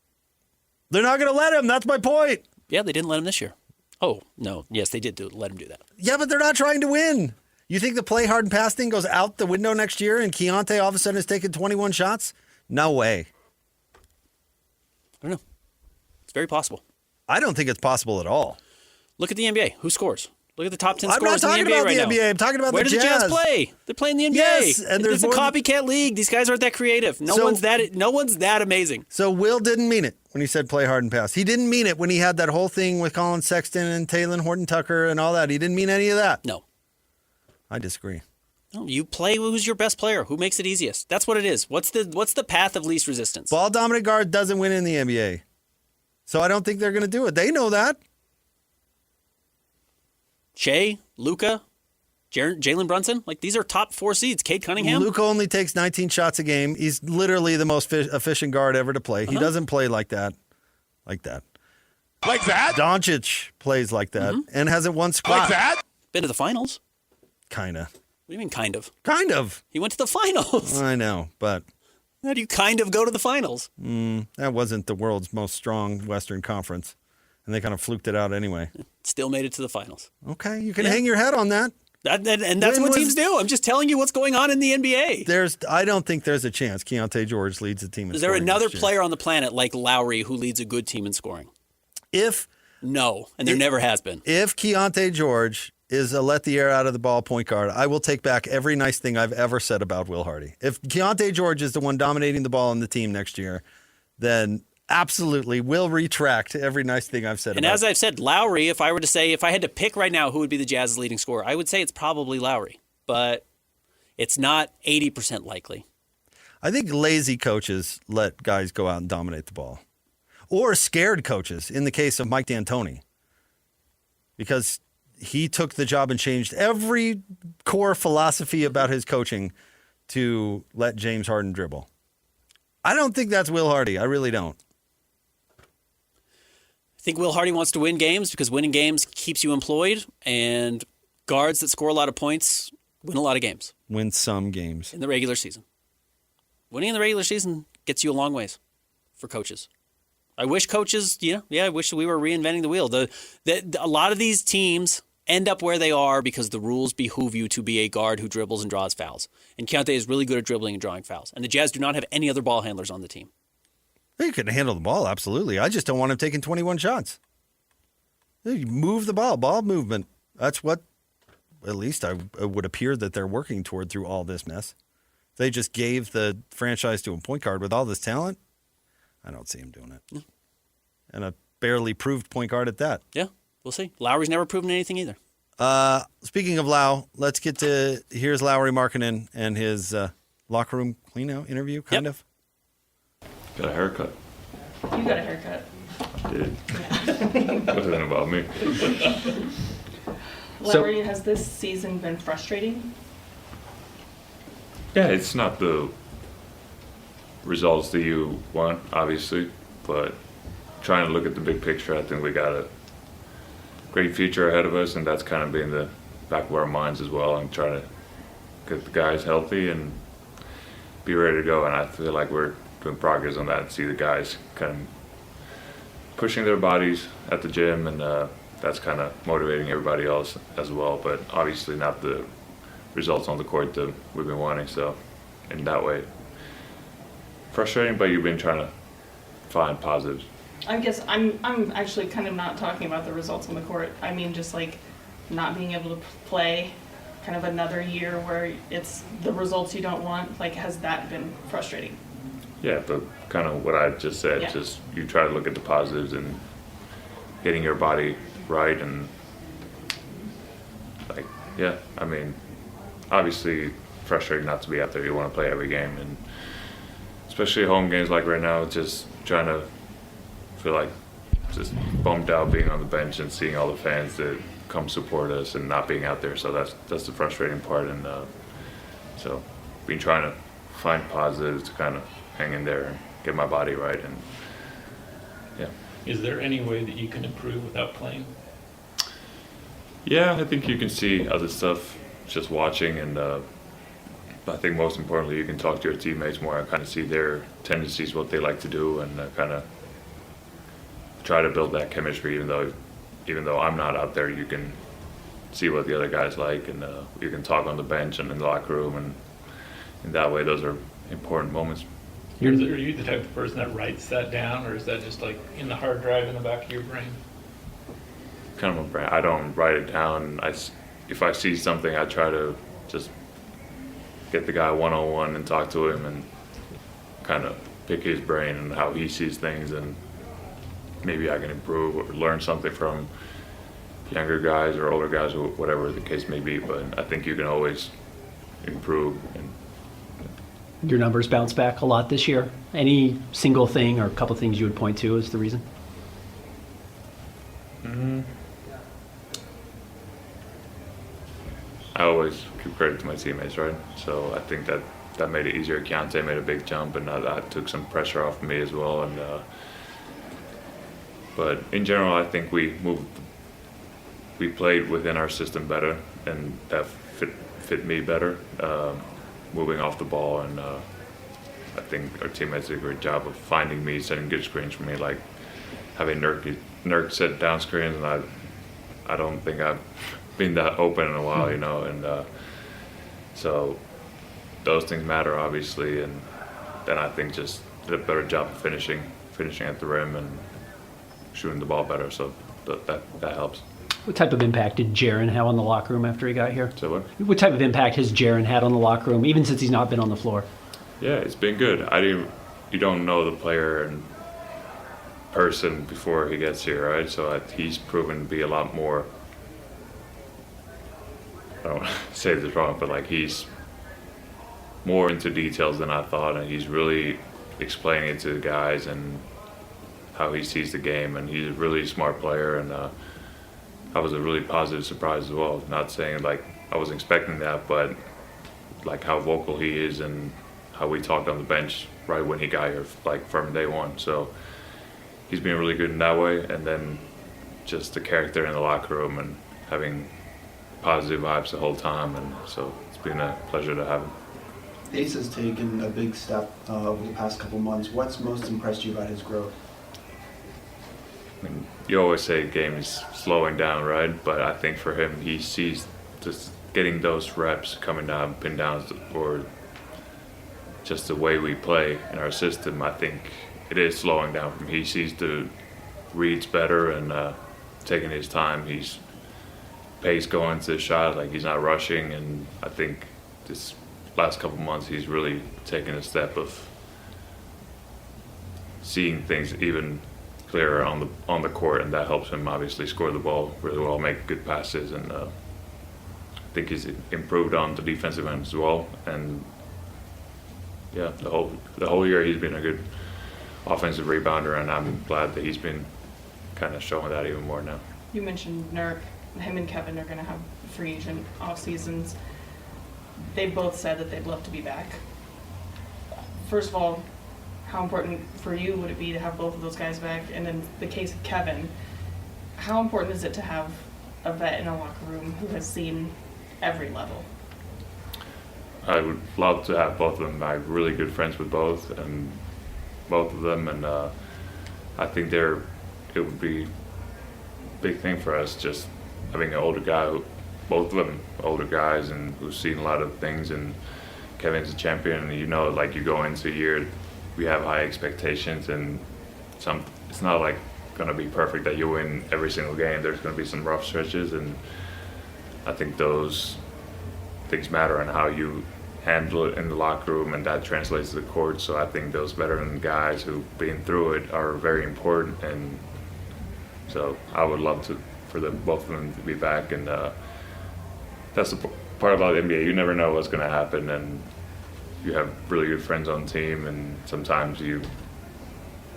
[SPEAKER 8] They're not going to let him. That's my point.
[SPEAKER 9] Yeah, they didn't let him this year. Oh, no. Yes, they did let him do that.
[SPEAKER 8] Yeah, but they're not trying to win. You think the play hard and pass thing goes out the window next year and Keontae all of a sudden is taking 21 shots? No way.
[SPEAKER 9] I don't know. It's very possible.
[SPEAKER 8] I don't think it's possible at all.
[SPEAKER 9] Look at the NBA. Who scores? Look at the top 10
[SPEAKER 8] I'm
[SPEAKER 9] scorers in the NBA right now.
[SPEAKER 8] I'm not talking about the NBA. I'm talking about
[SPEAKER 9] Where
[SPEAKER 8] the
[SPEAKER 9] Jazz.
[SPEAKER 8] Jazz.
[SPEAKER 9] Where do the Jazz play? They're playing the NBA.
[SPEAKER 8] Yes, and
[SPEAKER 9] it's a copycat league. These guys aren't that creative. No one's that amazing.
[SPEAKER 8] So Will didn't mean it when he said play hard and pass. He didn't mean it when he had that whole thing with Colin Sexton and Taylor Horton-Tucker and all that. He didn't mean any of that.
[SPEAKER 9] No.
[SPEAKER 8] I disagree.
[SPEAKER 9] No, you play who's your best player. Who makes it easiest? That's what it is. What's the path of least resistance?
[SPEAKER 8] Ball dominant guard doesn't win in the NBA. So I don't think they're going to do it. They know that.
[SPEAKER 9] Shea, Luka, Jalen Brunson, these are top 4 seeds. Cade Cunningham.
[SPEAKER 8] Luka only takes 19 shots a game. He's literally the most efficient guard ever to play. He doesn't play like that. Like that? Doncic plays like that and hasn't won squat.
[SPEAKER 9] Like that? Been to the finals.
[SPEAKER 8] Kinda.
[SPEAKER 9] What do you mean kind of?
[SPEAKER 8] Kind of.
[SPEAKER 9] He went to the finals.
[SPEAKER 8] I know, but...
[SPEAKER 9] How do you kind of go to the finals?
[SPEAKER 8] That wasn't the world's most strong Western Conference. And they kind of fluked it out anyway.
[SPEAKER 9] Still made it to the finals.
[SPEAKER 8] Okay, you can hang your head on that.
[SPEAKER 9] And that's what teams do. I'm just telling you what's going on in the NBA.
[SPEAKER 8] I don't think there's a chance Keontae George leads the team in
[SPEAKER 9] Is there
[SPEAKER 8] scoring
[SPEAKER 9] another player on the planet like Lauri who leads a good team in scoring? No, and there never has been.
[SPEAKER 8] If Keontae George is a let the air out of the ball point guard, I will take back every nice thing I've ever said about Will Hardy. If Keontae George is the one dominating the ball on the team next year, then absolutely will retract every nice thing I've said about him.
[SPEAKER 9] And as I've said, Lauri, if I had to pick right now who would be the Jazz's leading scorer, I would say it's probably Lauri. But it's not 80% likely.
[SPEAKER 8] I think lazy coaches let guys go out and dominate the ball. Or scared coaches, in the case of Mike D'Antoni. Because he took the job and changed every core philosophy about his coaching to let James Harden dribble. I don't think that's Will Hardy. I really don't.
[SPEAKER 9] I think Will Hardy wants to win games because winning games keeps you employed, and guards that score a lot of points win a lot of games.
[SPEAKER 8] Win some games.
[SPEAKER 9] In the regular season. Winning in the regular season gets you a long ways for coaches. I wish coaches, I wish we were reinventing the wheel. A lot of these teams end up where they are because the rules behoove you to be a guard who dribbles and draws fouls. And Keontae is really good at dribbling and drawing fouls. And the Jazz do not have any other ball handlers on the team.
[SPEAKER 8] He can handle the ball, absolutely. I just don't want him taking 21 shots. You move the ball movement. That's what at least it would appear that they're working toward through all this mess. They just gave the franchise to a point guard with all this talent. I don't see him doing it.
[SPEAKER 9] No.
[SPEAKER 8] And a barely proved point guard at that.
[SPEAKER 9] Yeah, we'll see. Lauri's never proven anything either.
[SPEAKER 8] Speaking of Lau, let's get to, here's Lauri Markkanen and his locker room clean-out interview, kind of.
[SPEAKER 1] Got a haircut.
[SPEAKER 11] You got a haircut.
[SPEAKER 1] I did. Wasn't about me.
[SPEAKER 11] Lauri, has this season been frustrating?
[SPEAKER 1] Yeah, it's not the results that you want, obviously, but trying to look at the big picture, I think we got a great future ahead of us, and that's kind of been the back of our minds as well, and trying to get the guys healthy and be ready to go. And I feel like we're doing progress on that, and see the guys kind of pushing their bodies at the gym, and that's kind of motivating everybody else as well, but obviously not the results on the court that we've been wanting. So in that way, frustrating, but you've been trying to find positives.
[SPEAKER 11] I guess I'm actually kind of not talking about the results on the court. I mean, just like not being able to play, kind of another year where it's the results you don't want. Like, has that been frustrating?
[SPEAKER 1] Yeah, but kind of what I just said,
[SPEAKER 11] Yeah.
[SPEAKER 1] just you try to look at the positives and getting your body right, and like, yeah, I mean, obviously frustrating not to be out there. You want to play every game, and especially home games like right now, just trying to feel like just bummed out being on the bench and seeing all the fans that come support us and not being out there. So that's the frustrating part, and so been trying to find positives to kind of hang in there and get my body right, and yeah.
[SPEAKER 18] Is there any way that you can improve without playing?
[SPEAKER 1] Yeah, I think you can see other stuff just watching, and I think most importantly, you can talk to your teammates more and kind of see their tendencies, what they like to do, and kind of try to build that chemistry. Even though I'm not out there, you can see what the other guys like, and you can talk on the bench and in the locker room, and in that way, those are important moments.
[SPEAKER 18] Are you the type of person that writes that down, or is that just like in the hard drive in the back of your brain?
[SPEAKER 1] Kind of a brain. I don't write it down. If I see something, I try to just get the guy one-on-one and talk to him and kind of pick his brain and how he sees things, and maybe I can improve or learn something from younger guys or older guys, or whatever the case may be. But I think you can always improve. And
[SPEAKER 19] your numbers bounce back a lot this year. Any single thing or a couple things you would point to as the reason?
[SPEAKER 1] I always give credit to my teammates, right? So I think that made it easier. Keontae made a big jump, and that took some pressure off me as well. And but in general, I think we played within our system better, and that fit me better, moving off the ball. And I think our teammates did a great job of finding me, setting good screens for me, like having Nurk set down screens, and I don't think I've been that open in a while, you know, and so those things matter, obviously, and then I think just did a better job of finishing at the rim and shooting the ball better, so that helps.
[SPEAKER 19] What type of impact did Jaren have on the locker room after he got here?
[SPEAKER 1] So what?
[SPEAKER 19] What type of impact has Jaren had on the locker room, even since he's not been on the floor?
[SPEAKER 1] Yeah, it's been good. You don't know the player in person before he gets here, right? So he's proven to be a lot more, I don't want to say this wrong, but like he's more into details than I thought, and he's really explaining it to the guys and how he sees the game, and he's a really smart player, and that was a really positive surprise as well. Not saying like I was expecting that, but like how vocal he is and how we talked on the bench right when he got here, like from day one. So he's been really good in that way, and then just the character in the locker room and having positive vibes the whole time, and so it's been a pleasure to have him.
[SPEAKER 21] Ace has taken a big step over the past couple months. What's most impressed you about his growth?
[SPEAKER 1] I mean, you always say the game is slowing down, right? But I think for him, he sees just getting those reps coming down, pin downs, or just the way we play in our system. I think it is slowing down from him. He sees the reads better and taking his time. He's pace going to the shot. Like, he's not rushing, and I think this last couple months he's really taken a step of seeing things even clearer on the court, and that helps him obviously score the ball really well, make good passes, and I think he's improved on the defensive end as well. And yeah, the whole year he's been a good offensive rebounder, and I'm glad that he's been kind of showing that even more now.
[SPEAKER 11] You mentioned Nurk. Him and Kevin are going to have free agent off seasons. They both said that they'd love to be back. First of all, how important for you would it be to have both of those guys back? And in the case of Kevin, how important is it to have a vet in a locker room who has seen every level?
[SPEAKER 1] I would love to have both of them. I'm really good friends with both of them, and I think it would be a big thing for us just having an older guy, both of them older guys, and who've seen a lot of things. And Kevin's a champion, and like you go into a year, we have high expectations, and it's not like going to be perfect that you win every single game. There's going to be some rough stretches, and I think those things matter and how you handle it in the locker room, and that translates to the court. So I think those veteran guys who've been through it are very important, and so I would love for both of them to be back. And that's the part about the NBA. You never know what's going to happen, and you have really good friends on the team, and sometimes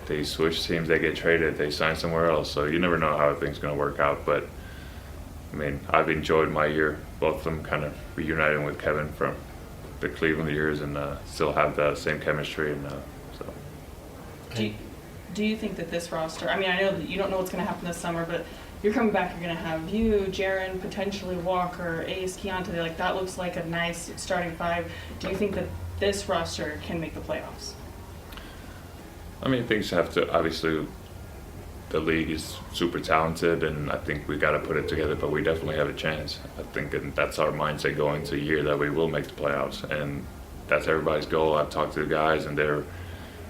[SPEAKER 1] they switch teams, they get traded, they sign somewhere else. So you never know how everything's going to work out. But I mean, I've enjoyed my year, both of them kind of reuniting with Kevin from the Cleveland years, and still have the same chemistry. And so.
[SPEAKER 11] Do you think that this roster? I mean, I know that you don't know what's going to happen this summer, but you're coming back. You're going to have you, Jaren, potentially Walker, Ace, Keontae. Like, that looks like a nice starting five. Do you think that this roster can make the playoffs?
[SPEAKER 1] I mean, things have to, obviously, the league is super talented, and I think we got to put it together, but we definitely have a chance. I think, and that's our mindset going into a year, that we will make the playoffs, and that's everybody's goal. I've talked to the guys, and they're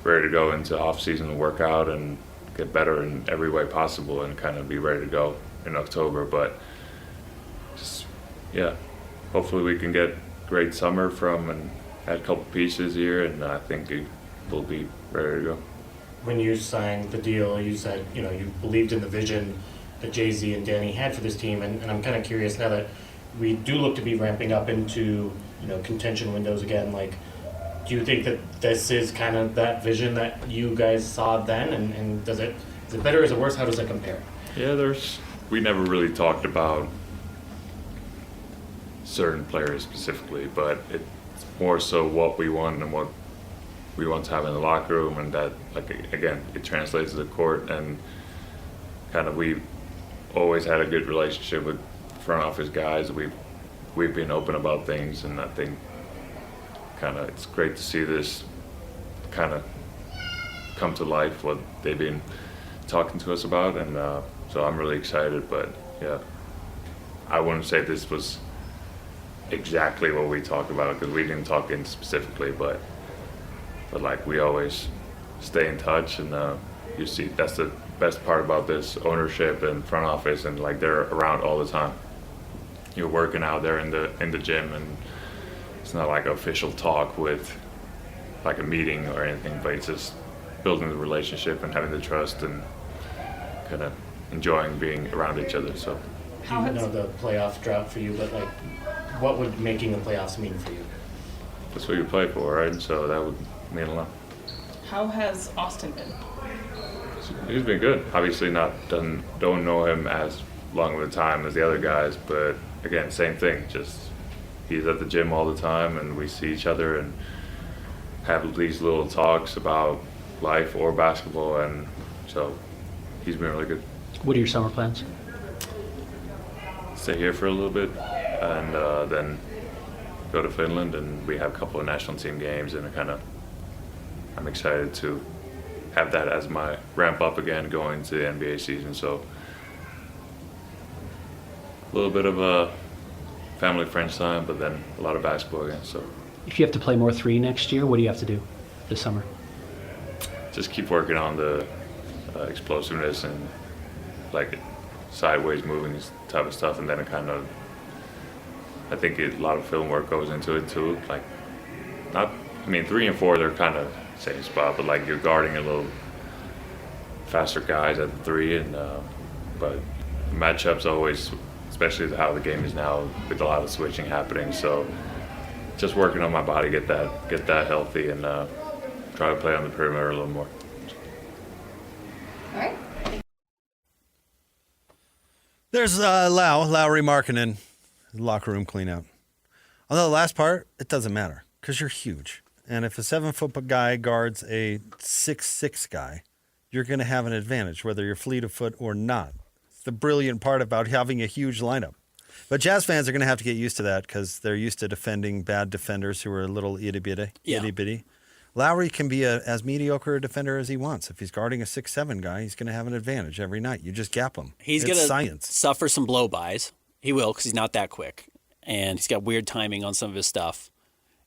[SPEAKER 1] ready to go into off-season and work out and get better in every way possible and kind of be ready to go in October. But just, yeah, hopefully we can get great summer and add a couple pieces here, and I think we'll be ready to go.
[SPEAKER 20] When you signed the deal, you said, you believed in the vision that Jay-Z and Danny had for this team, and I'm kind of curious now that we do look to be ramping up into, contention windows again, like, do you think that this is kind of that vision that you guys saw then, and is it better or is it worse? How does it compare?
[SPEAKER 1] Yeah, we never really talked about certain players specifically, but it's more so what we want and what we want to have in the locker room, and that, like, again, it translates to the court, and kind of we've always had a good relationship with front office guys. We've been open about things, and I think kind of it's great to see this kind of come to life, what they've been talking to us about, and so I'm really excited. But yeah, I wouldn't say this was exactly what we talked about, because we didn't talk in specifically, but like, we always stay in touch, and you see that's the best part about this ownership and front office, and like, they're around all the time. You're working out there in the gym, and it's not like official talk with like a meeting or anything, but it's just building the relationship and having the trust and kind of enjoying being around each other. So
[SPEAKER 20] I know the playoff drought for you, but like, what would making the playoffs mean for you?
[SPEAKER 1] That's what you play for, right? So that would mean a lot.
[SPEAKER 11] How has Austin been?
[SPEAKER 1] He's been good. Obviously, don't know him as long of a time as the other guys, but again, same thing. Just he's at the gym all the time, and we see each other and have these little talks about life or basketball, and so he's been really good.
[SPEAKER 19] What are your summer plans?
[SPEAKER 1] Stay here for a little bit, and then go to Finland, and we have a couple of national team games, and I'm excited to have that as my ramp up again going to the NBA season. So a little bit of a family friends time, but then a lot of basketball again. So
[SPEAKER 19] if you have to play more three next year, what do you have to do this summer?
[SPEAKER 1] Just keep working on the explosiveness, and like sideways moving type of stuff, and then it kind of, I think a lot of film work goes into it too. Like, 3 and 4 they're kind of same spot, but like you're guarding a little faster guys at the 3, and but matchups always, especially how the game is now with a lot of switching happening. So just working on my body, get that healthy, and try to play on the perimeter a little more.
[SPEAKER 3] All right.
[SPEAKER 8] There's Lauri Markkanen, locker room clean out. On the last part, it doesn't matter because you're huge. And if a 7-foot guy guards a 6'6" guy, you're going to have an advantage, whether you're fleet of foot or not. It's the brilliant part about having a huge lineup. But Jazz fans are going to have to get used to that because they're used to defending bad defenders who are a little itty-bitty. Lauri can be as mediocre a defender as he wants. If he's guarding a 6'7" guy, he's going to have an advantage every night. You just gap him.
[SPEAKER 9] He's going to suffer some blow-bys. He will because he's not that quick. And he's got weird timing on some of his stuff.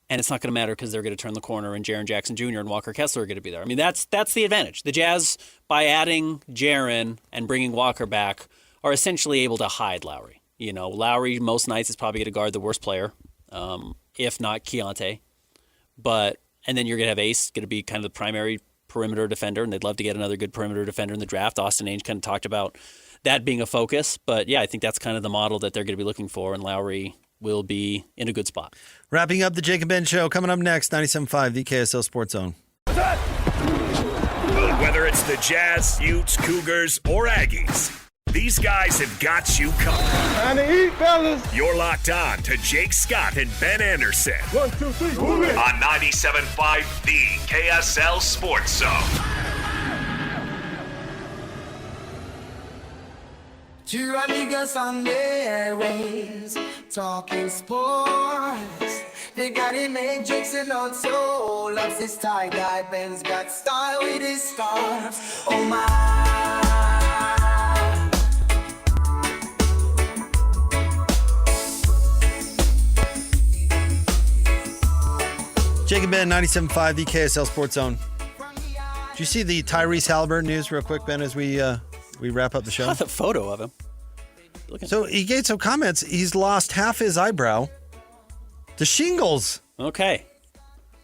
[SPEAKER 9] And it's not going to matter because they're going to turn the corner and Jaren Jackson Jr. and Walker Kessler are going to be there. I mean, that's the advantage. The Jazz, by adding Jaren and bringing Walker back, are essentially able to hide Lauri. You know, Lauri most nights is probably going to guard the worst player, if not Keontae. And then you're going to have Ace, going to be kind of the primary perimeter defender, and they'd love to get another good perimeter defender in the draft. Austin Ainge kind of talked about that being a focus. But, yeah, I think that's kind of the model that they're going to be looking for, and Lauri will be in a good spot.
[SPEAKER 8] Wrapping up the Jake and Ben Show. Coming up next, 97.5, the KSL Sports Zone.
[SPEAKER 6] Whether it's the Jazz, Utes, Cougars, or Aggies, these guys have got you covered.
[SPEAKER 5] Time to eat, fellas.
[SPEAKER 6] You're locked on to Jake Scott and Ben Anderson.
[SPEAKER 5] 1, 2, 3, move it.
[SPEAKER 6] On 97.5, the KSL Sports Zone.
[SPEAKER 5] Two amigos on their ways, talking sports. They got it made, Jackson on soul. Loves his tie guy, Ben's got style with his scarves. Oh my.
[SPEAKER 8] Jake and Ben, 97.5, the KSL Sports Zone. Did you see the Tyrese Haliburton news real quick, Ben, as we wrap up the show?
[SPEAKER 9] I saw the photo of him.
[SPEAKER 8] So he gave some comments. He's lost half his eyebrow to shingles.
[SPEAKER 9] Okay.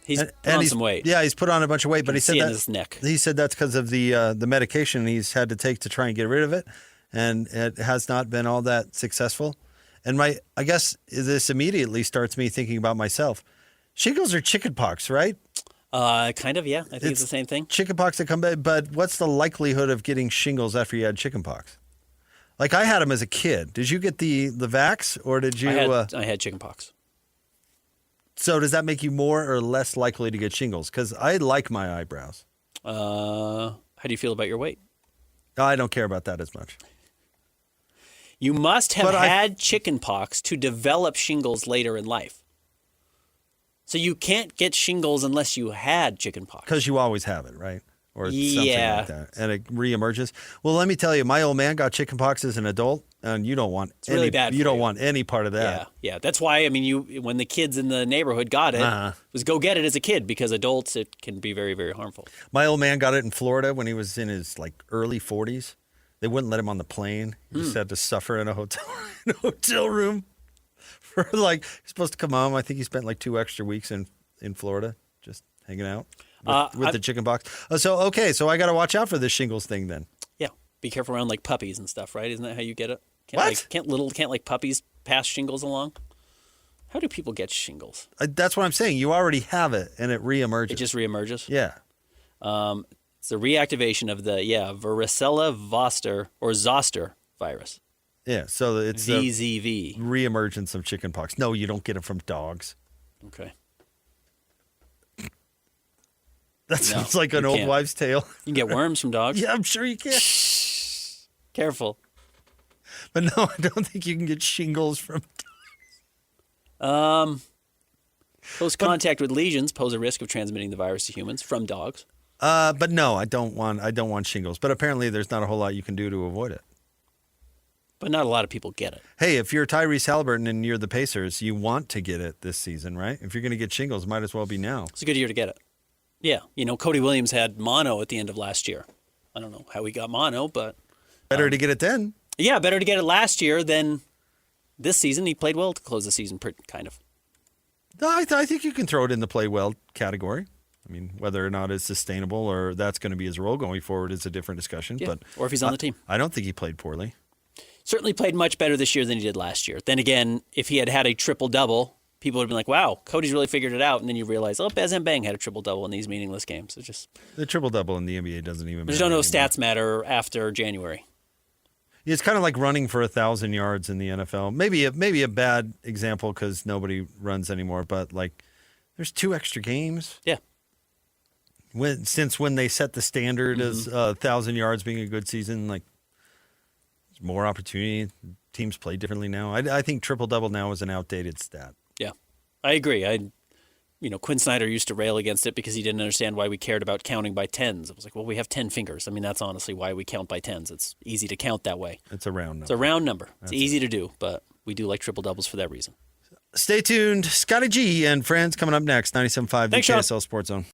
[SPEAKER 9] He's put on some weight.
[SPEAKER 8] Yeah, he's put on a bunch of weight, but he said
[SPEAKER 9] his neck.
[SPEAKER 8] He said that's because of the medication he's had to take to try and get rid of it, and it has not been all that successful. And I guess this immediately starts me thinking about myself. Shingles are chickenpox, right?
[SPEAKER 9] Kind of, yeah. I think it's the same thing.
[SPEAKER 8] Chickenpox that come back, but what's the likelihood of getting shingles after you had chickenpox? Like I had them as a kid. Did you get the vax, or did you?
[SPEAKER 9] I had chickenpox.
[SPEAKER 8] So does that make you more or less likely to get shingles? Because I like my eyebrows.
[SPEAKER 9] How do you feel about your weight?
[SPEAKER 8] I don't care about that as much.
[SPEAKER 9] You must have had chickenpox to develop shingles later in life. So you can't get shingles unless you had chickenpox.
[SPEAKER 8] Because you always have it, right? Or something like that. And it reemerges. Well, let me tell you, my old man got chickenpox as an adult, and you don't want
[SPEAKER 9] really bad.
[SPEAKER 8] You don't want any part of that.
[SPEAKER 9] Yeah. That's why, I mean, when the kids in the neighborhood got it, was go get it as a kid, because adults, it can be very, very harmful.
[SPEAKER 8] My old man got it in Florida when he was in his early 40s. They wouldn't let him on the plane. He just had to suffer in a hotel room. For he's supposed to come home. I think he spent 2 extra weeks in Florida just hanging out with the chickenpox. So I got to watch out for this shingles thing then.
[SPEAKER 9] Yeah, be careful around puppies and stuff, right? Isn't that how you get it?
[SPEAKER 8] What?
[SPEAKER 9] Can't puppies pass shingles along? How do people get shingles?
[SPEAKER 8] That's what I'm saying. You already have it, and it reemerges.
[SPEAKER 9] It just reemerges.
[SPEAKER 8] Yeah.
[SPEAKER 9] It's a reactivation of the varicella zoster or zoster virus.
[SPEAKER 8] Yeah, so it's
[SPEAKER 9] VZV.
[SPEAKER 8] Reemergence of chickenpox. No, you don't get it from dogs.
[SPEAKER 9] Okay.
[SPEAKER 8] That sounds like an old wives' tale.
[SPEAKER 9] You can get worms from dogs.
[SPEAKER 8] Yeah, I'm sure you can.
[SPEAKER 9] Careful.
[SPEAKER 8] But no, I don't think you can get shingles from
[SPEAKER 9] dogs. Close contact with lesions pose a risk of transmitting the virus to humans from dogs.
[SPEAKER 8] But no, I don't want shingles. But apparently there's not a whole lot you can do to avoid it.
[SPEAKER 9] But not a lot of people get it.
[SPEAKER 8] Hey, if you're Tyrese Haliburton and you're the Pacers, you want to get it this season, right? If you're going to get shingles, it might as well be now.
[SPEAKER 9] It's a good year to get it. Yeah. Cody Williams had mono at the end of last year. I don't know how he got mono, but...
[SPEAKER 8] Better to get it then.
[SPEAKER 9] Yeah, better to get it last year than this season. He played well to close the season, kind of.
[SPEAKER 8] No, I think you can throw it in the play well category. I mean, whether or not it's sustainable or that's going to be his role going forward is a different discussion.
[SPEAKER 9] Yeah,
[SPEAKER 8] But
[SPEAKER 9] or if he's on the team.
[SPEAKER 8] I don't think he played poorly.
[SPEAKER 9] Certainly played much better this year than he did last year. Then again, if he had had a triple-double, people would have been like, wow, Cody's really figured it out. And then you realize, Bez and Bang had a triple-double in these meaningless games. It's just
[SPEAKER 8] the triple-double in the NBA doesn't even matter.
[SPEAKER 9] I just don't know if stats matter after January.
[SPEAKER 8] It's kind of like running for 1,000 yards in the NFL. Maybe a bad example because nobody runs anymore, but like there's 2 extra games.
[SPEAKER 9] Yeah.
[SPEAKER 8] Since when they set the standard as 1,000 yards being a good season, like there's more opportunity. Teams play differently now. I think triple-double now is an outdated stat.
[SPEAKER 9] Yeah, I agree. Quinn Snyder used to rail against it because he didn't understand why we cared about counting by tens. It was like, well, we have 10 fingers. I mean, that's honestly why we count by tens. It's easy to count that way.
[SPEAKER 8] It's a round number.
[SPEAKER 9] It's a round number. It's easy to do, but we do like triple-doubles for that reason.
[SPEAKER 8] Stay tuned. Scotty G and friends coming up next. 97.5
[SPEAKER 9] Thanks, Sean.
[SPEAKER 8] KSL Sports Zone.